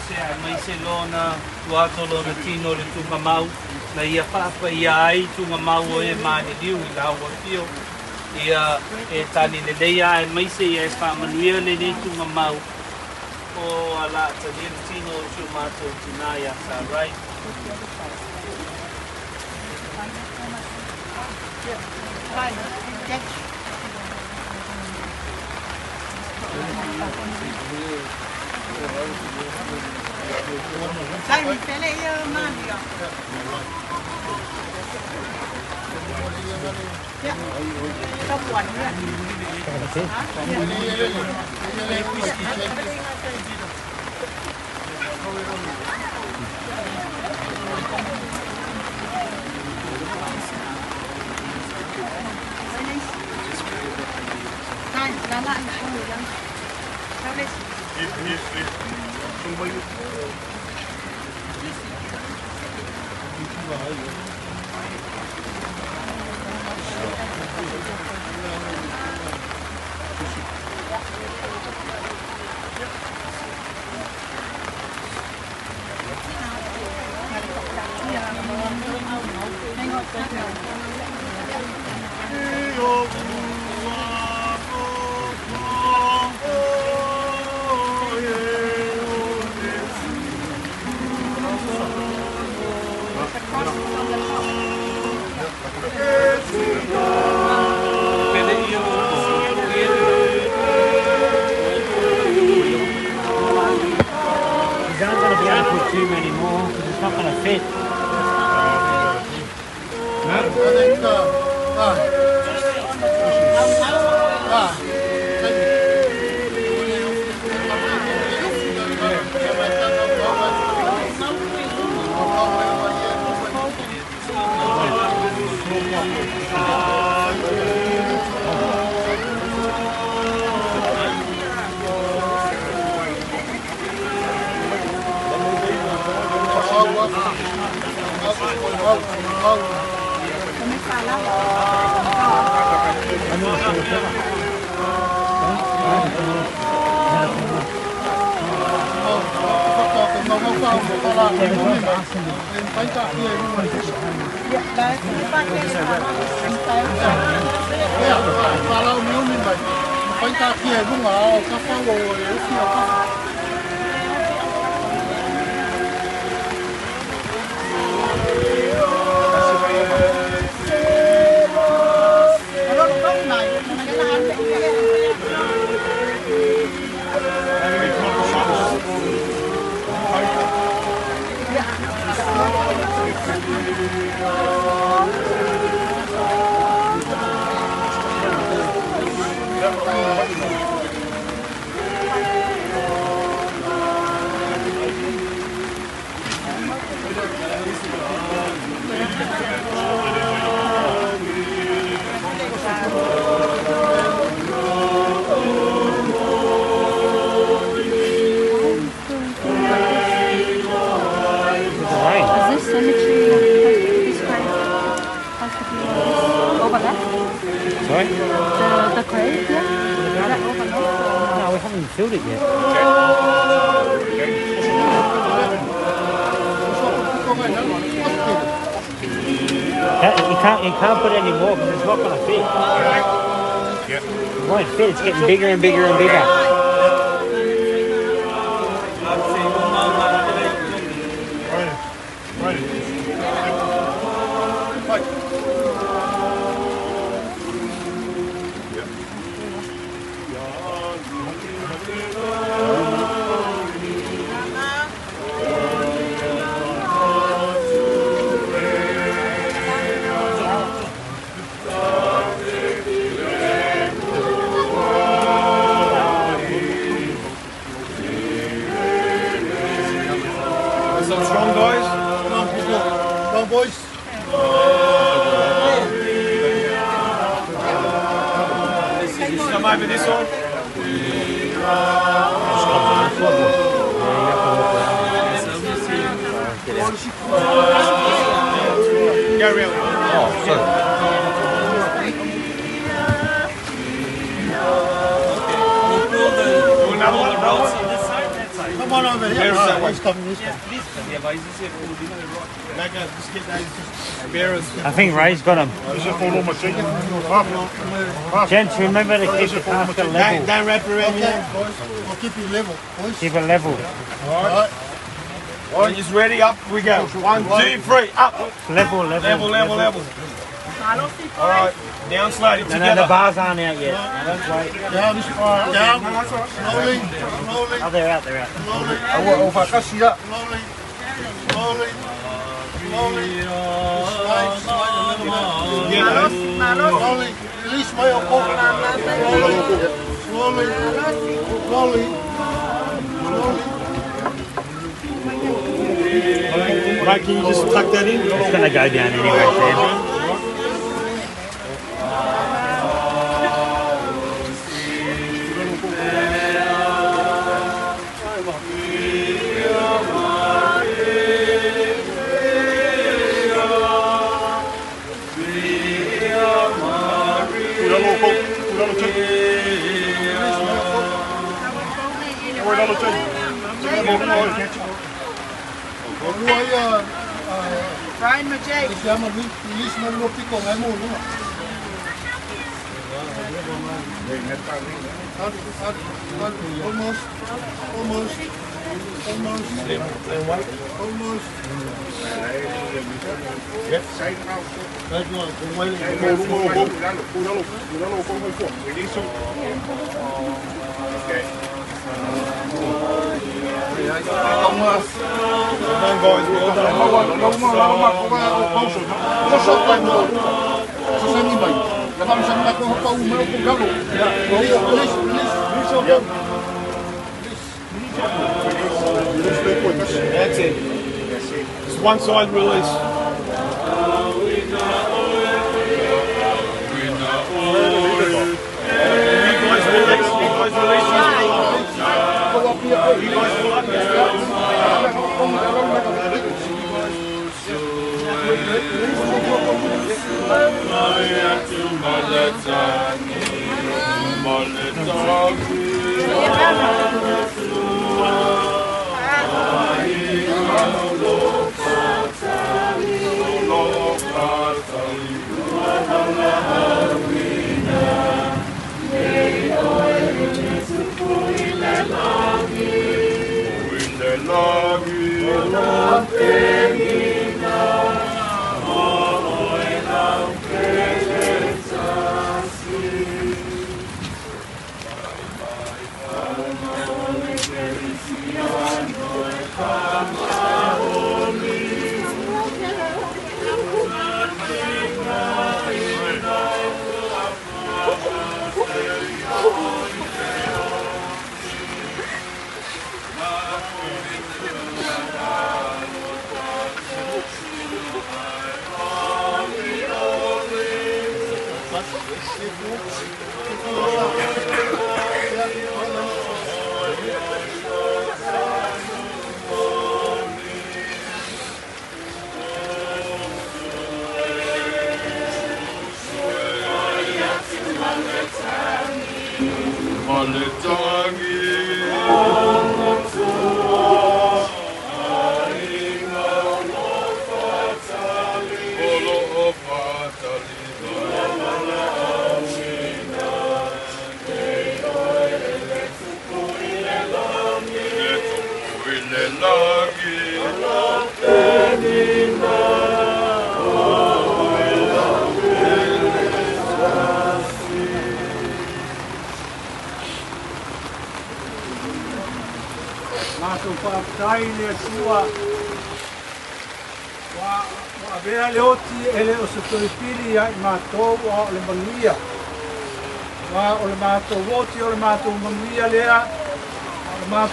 Therese ai mai se lona tuato lona tino le tunga mau na ia papa ia ai tunga mau o e mani liu I lau o fio ia e tani le leia ai mai se ia e whamanuia le nei tunga mau o ala tani le tino o siu mato tina ia Sarai Too many more because it's not going to fit. Sorry? The crate, yeah? No, we haven't filled it yet. You can't put any more because it's not going to fit. It won't fit, it's getting bigger and bigger and bigger. Over this one. Go real. Oh, sorry. Another one that rolls on this side, that side. Come on over here. He's coming this way. Yeah, but he's just here for I think Ray's got him. Gents, remember to keep it after level. Don't wrap around your neck, boys. I'll keep you level, boys. Keep it level. Alright. Alright, he's ready. Up we go. 1, 2, 3. Up. Level. Alright. Down slowly together. No, the bars aren't out yet. Let's wait. Down. Slowly. Oh, they're out. Slowly. Slowly. Slowly. Release my Slowly. Right, can you just tuck that in? It's going to go down anyway, Sam. Brian Majay. Siamo Luis Malupi con Emu, no? Almost. That's it. It's one side release.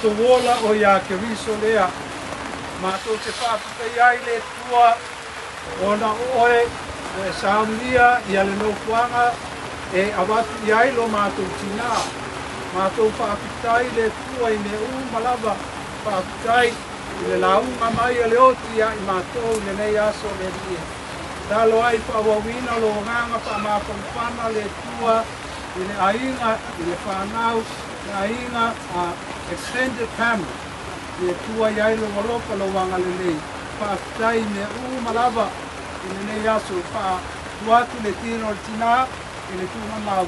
Wola o ya ke riso lea mato te whaapukai ai le tua ona oe e saunia i ale no kuanga e awatu i ai lo mato tina mato whaapukai le tua i me malava whaapukai i le launga mai ale oti i mato i le nei aso le rie talo ai whawawina lo nganga whamawhana le tua i le ainga i le whanau le ainga a extended family e tua iai lo walopa lo wanga le lei whaatai me malava i le nei aso tuatu le tino le tina i le tuma mau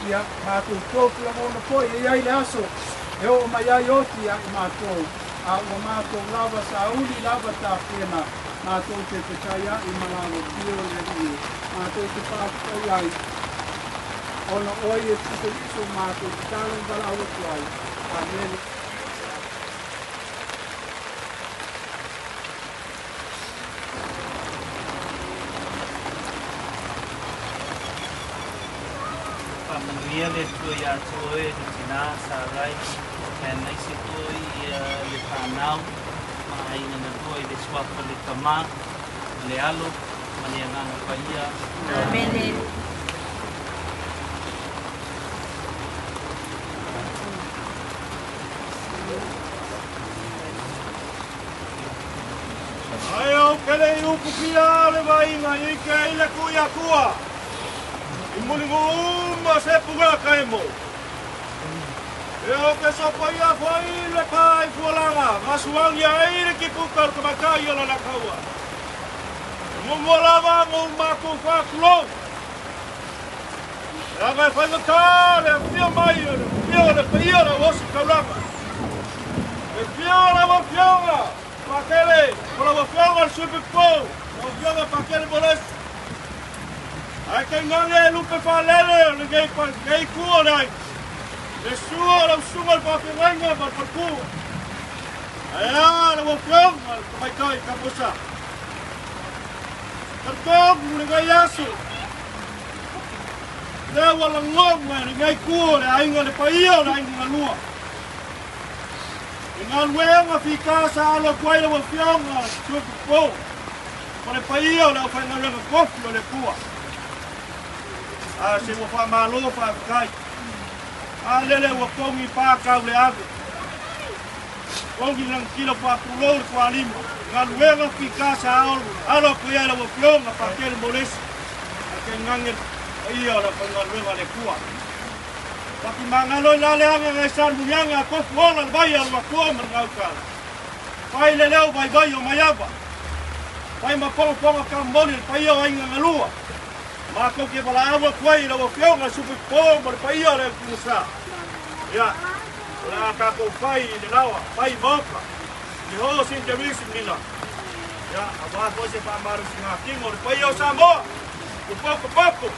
ia mātou tōku la mōna poi e iai le aso e o mai ai oti i mātou a o mātou lava sa uli lava tā pena mātou te pechaya i malava tio le rie mātou te whaatai ai ona oi e tuto iso mātou te tālen wala utu ai Amen. Manuia le tua ia toe le tina Sarai e nei se toi le whanau ma ina na toi le swapa le kama le alo ma le angana paia. Amen. Ai au kele i upu pia le vainga i ke i le kuia kua. I muli nguma se punga kaimo. o ke sopa ia fai le pai fualanga. Masuangi aire ki pukar ka makai o la kaua. Mumolava mo mako fa kulo. Aga fai ka le fio mai fio le pia la os kaulama. E fio la fio. Pakele, kalau fio al super po. O fio pakele bolas. Ai ke ngange lupe fa lele le gei ku dai. Le suo la suo pa penga pa ku. Ai la fio mai kai kaposa. Terkong le gei asu. Le wala ngom le gei ku le ainga le paio le ainga lua. Ngan wenga fika sa lo kwai lo fionga super po. Pare paio le fa ngale ko le kua. Se o fa malo fa kai. Lele o kongi pa ka le ave. Kongi lang kilo pa pulo kwa limo. Ngan wenga fika sa alo ko ya lo fionga pa kel moles. Ke ngangel ia la pa ngal wenga le kua. Tapi mangalo lale anga ngesan bunyanga ko fola baya wa ko ngau ka. Pai le leo bai o mayaba. Pai ma po ka moni pai o ainga ngalua. Mako ke bala awa kwai la fio nga super po mar pai o le kusa. Ya. La ka ko pai le lawa, pai boka. Ni ho sin te visi nila. Ya, aba ko se pa maru singa kingo pai o samo. Ku poko.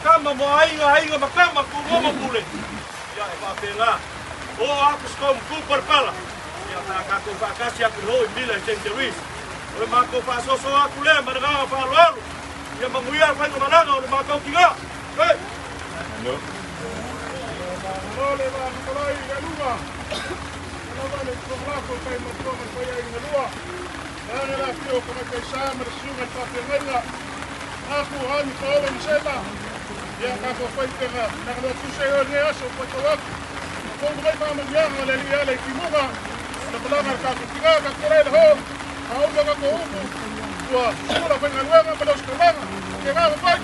Kama mo ainga makama ku ngoma pule. Ya, pa pela. O aku skom ku perpala. Ya, ka ko fa kasi aku ho nila sin Therese. O mako fa so aku le marga fa lo. Ya manguia fai no malanga o makau kinga. Hey. No. Ole va kolai galuma. No vale problema kai mo ko kai ai ngalua. Ana la fio ko mai sa mar sunga pa penga. Aku han ko en sela. Ya ka ko fai tera. Na no tu se o ne aso ko to. Ko mai pa mo ya le li ale kimuga. Na palanga ka ko kinga ka korai ho. Au lo ka ko upu. Tua, ora venga luego para los colegas. Llegamos, pues.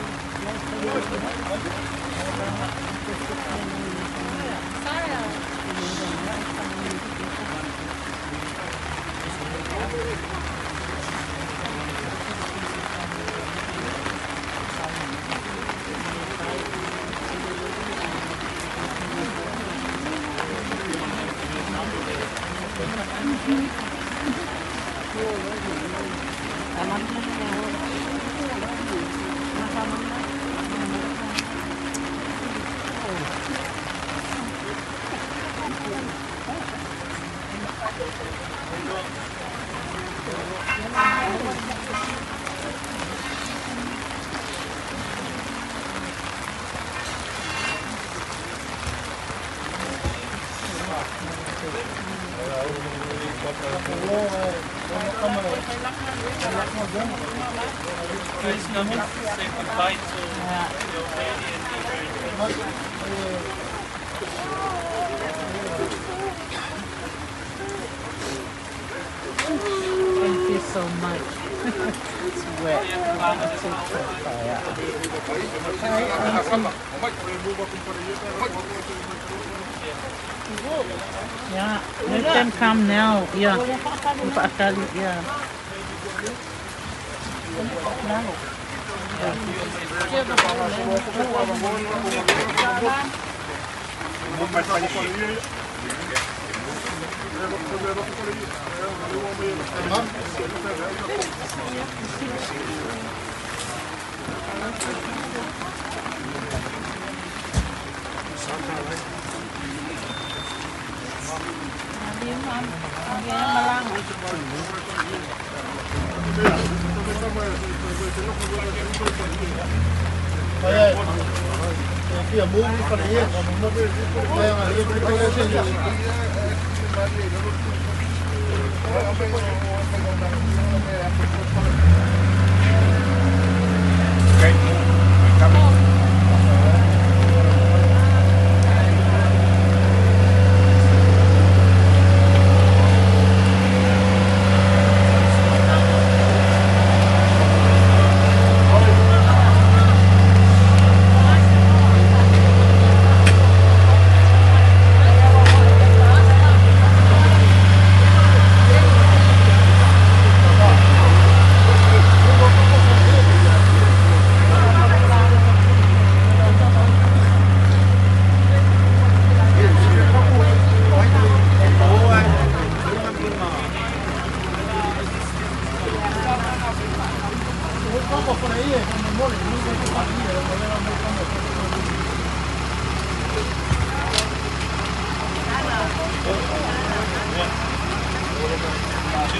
Please come and say goodbye to your lady and Thank you so much. It's wet. Yeah, let them come now. Yeah, yeah.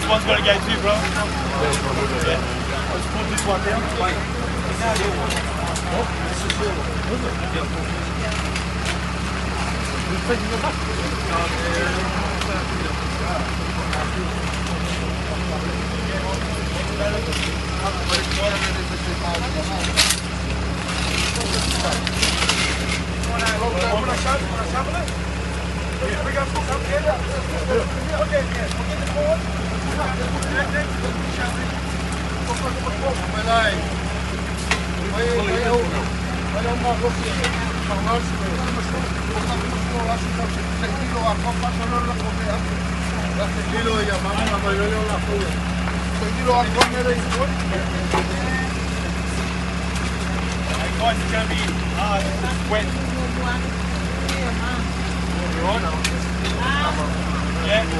one's got to go too, bro. Yeah. Let's put this one down. Guys, it's going to be wet. Yeah.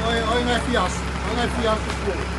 Oi, não é fiasco. Não é fiasco.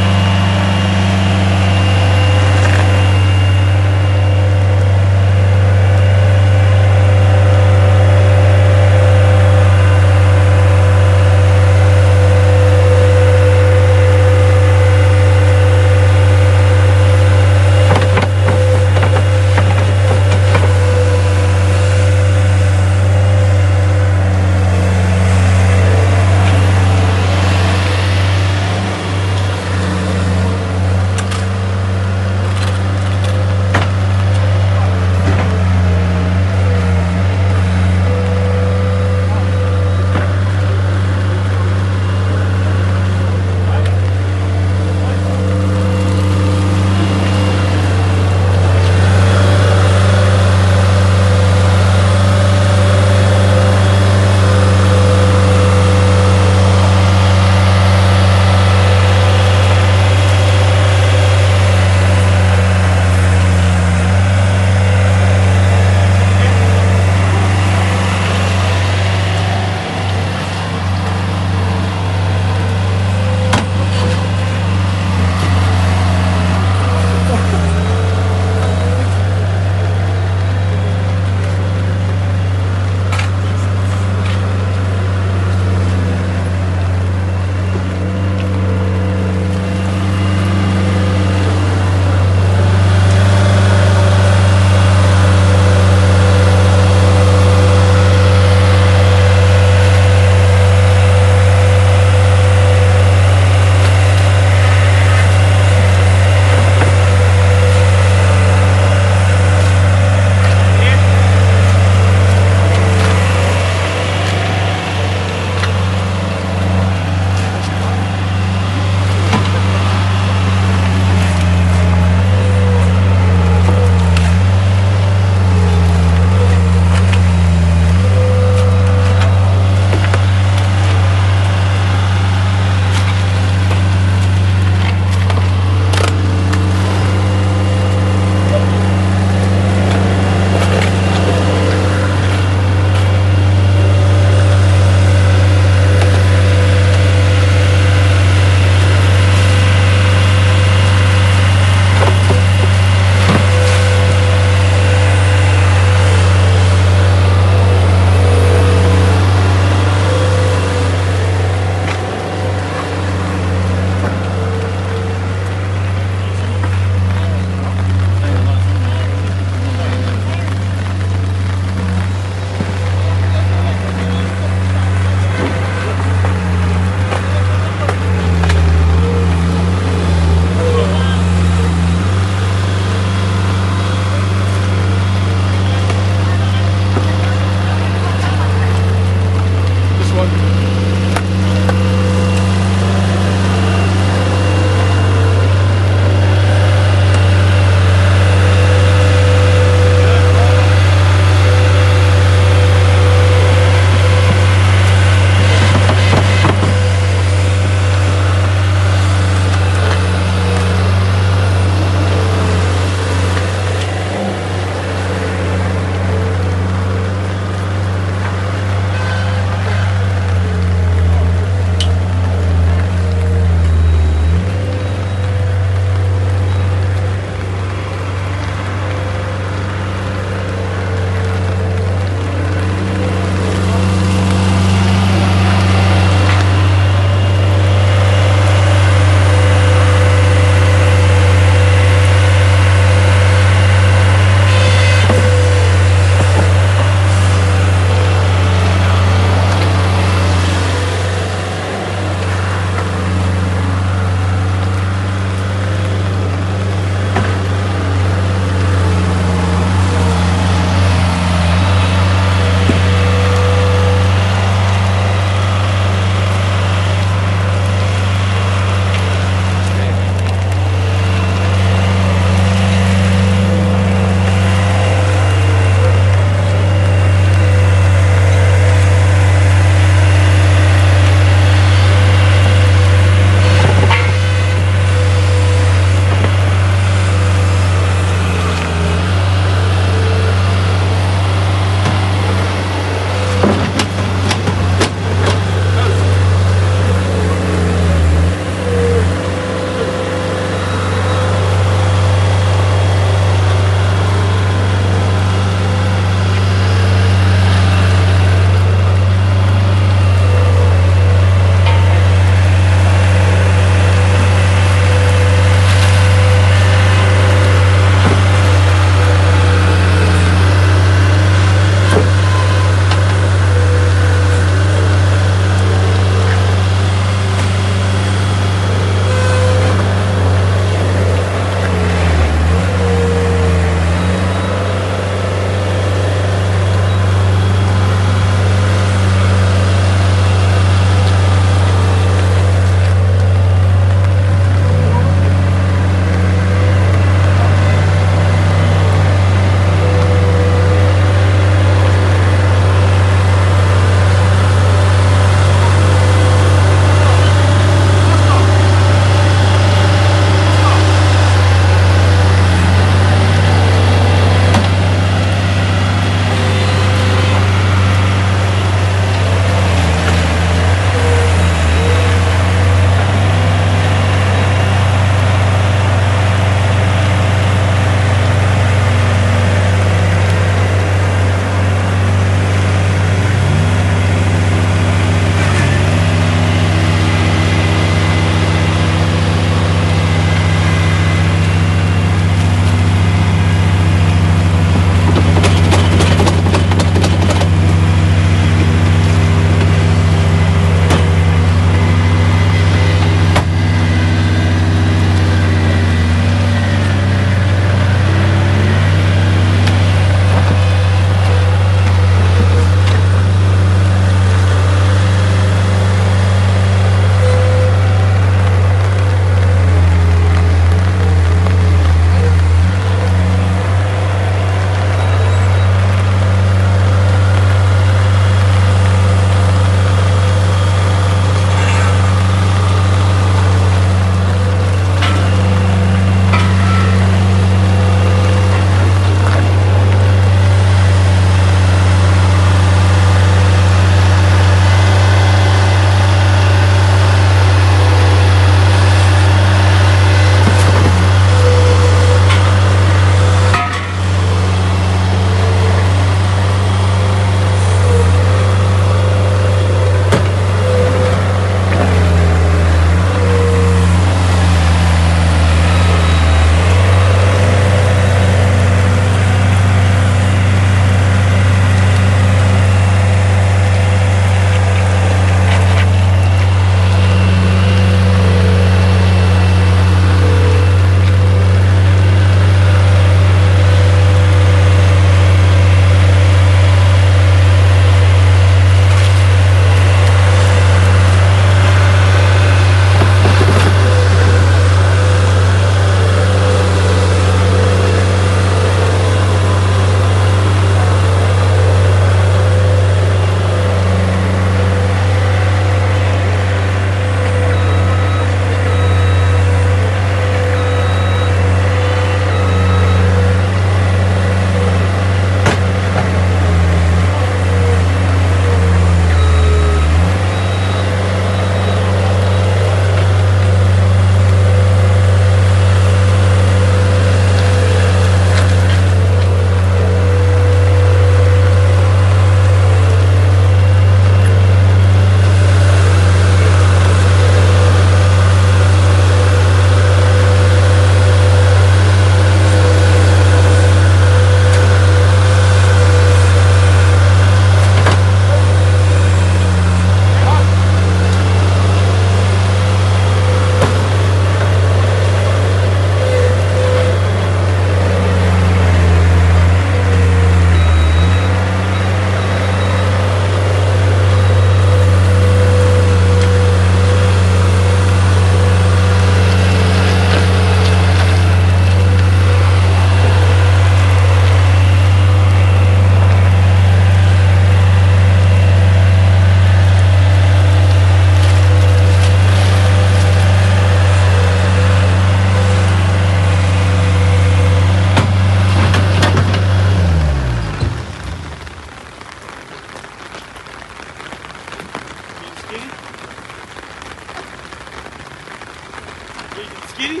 Skinny?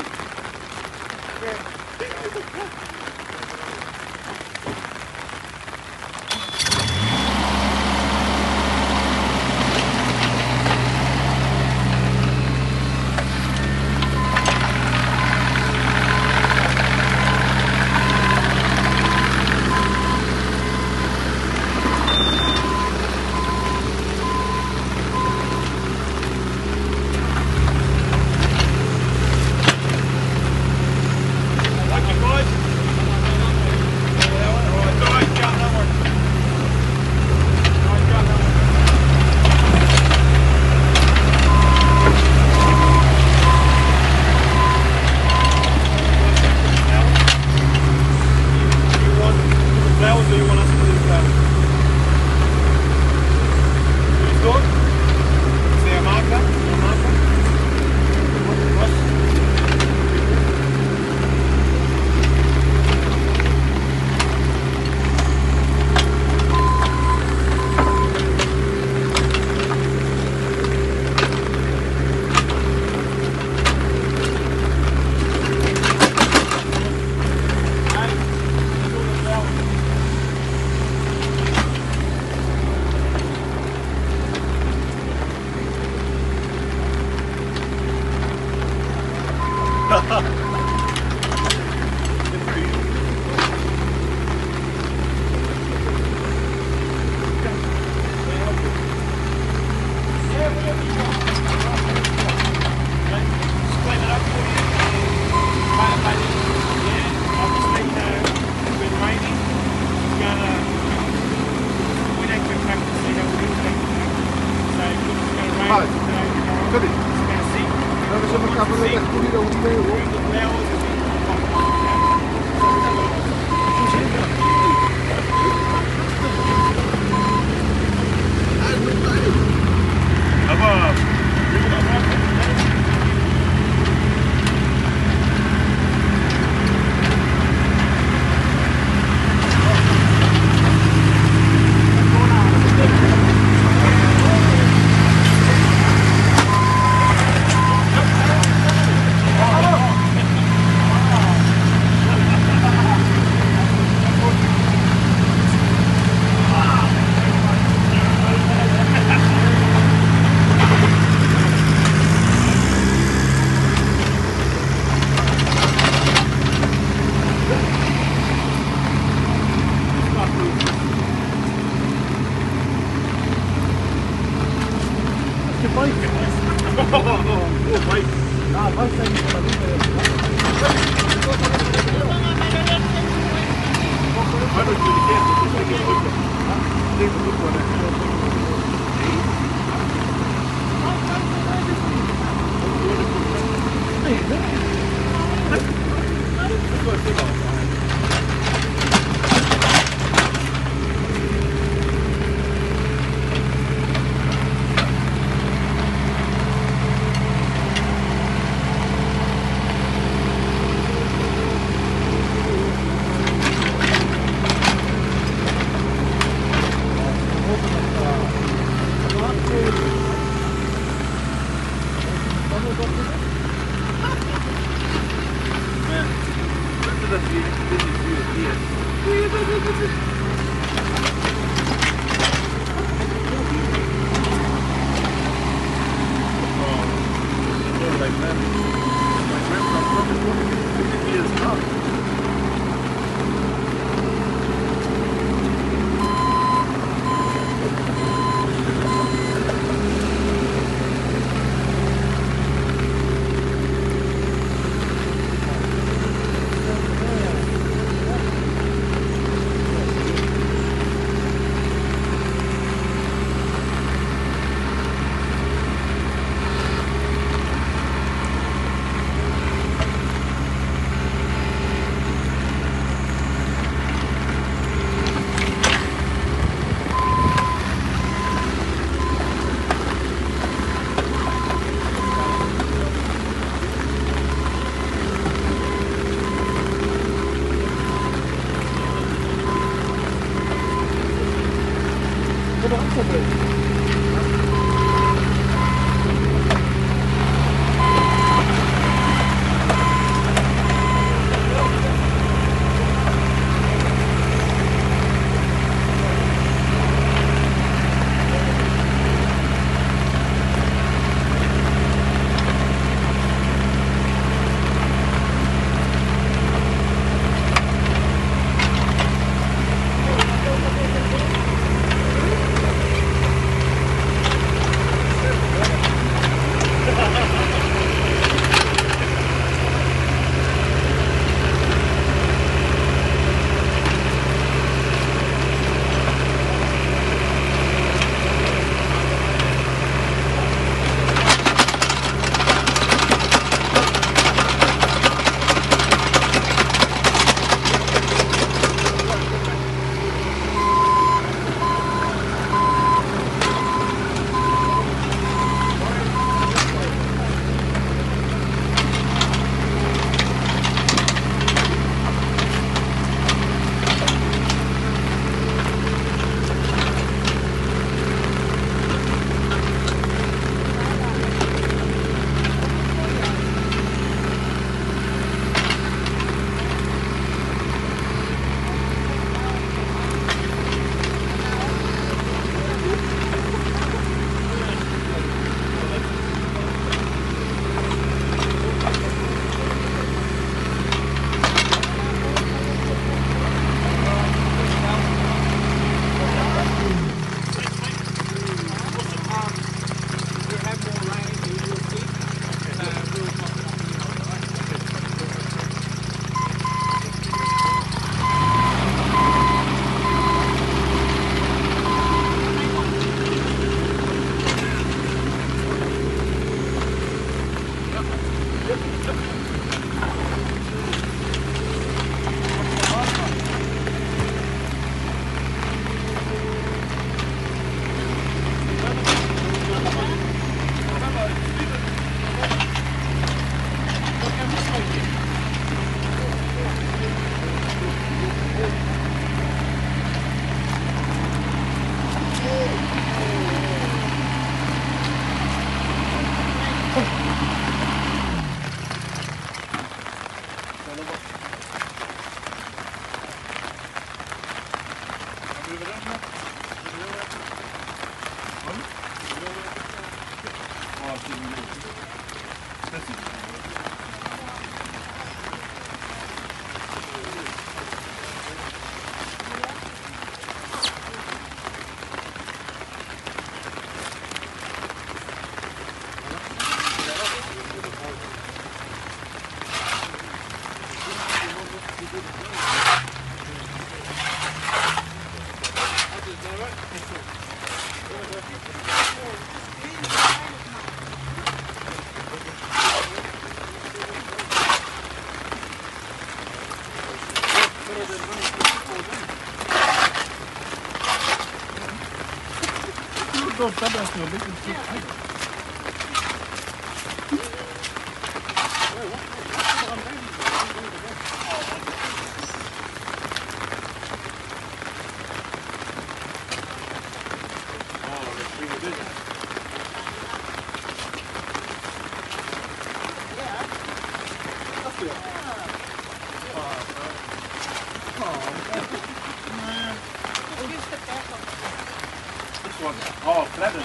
Oh, flatten.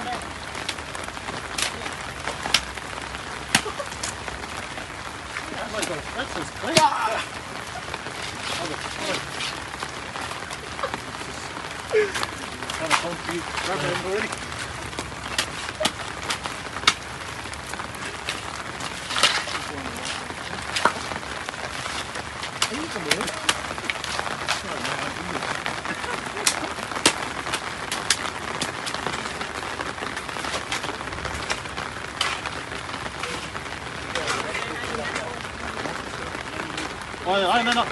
Oh my God, that's just clean. Kind of funky. Grab it already. Ay, no.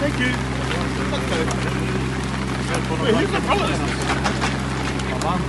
Thank you. Wait, who's the brother? My mum.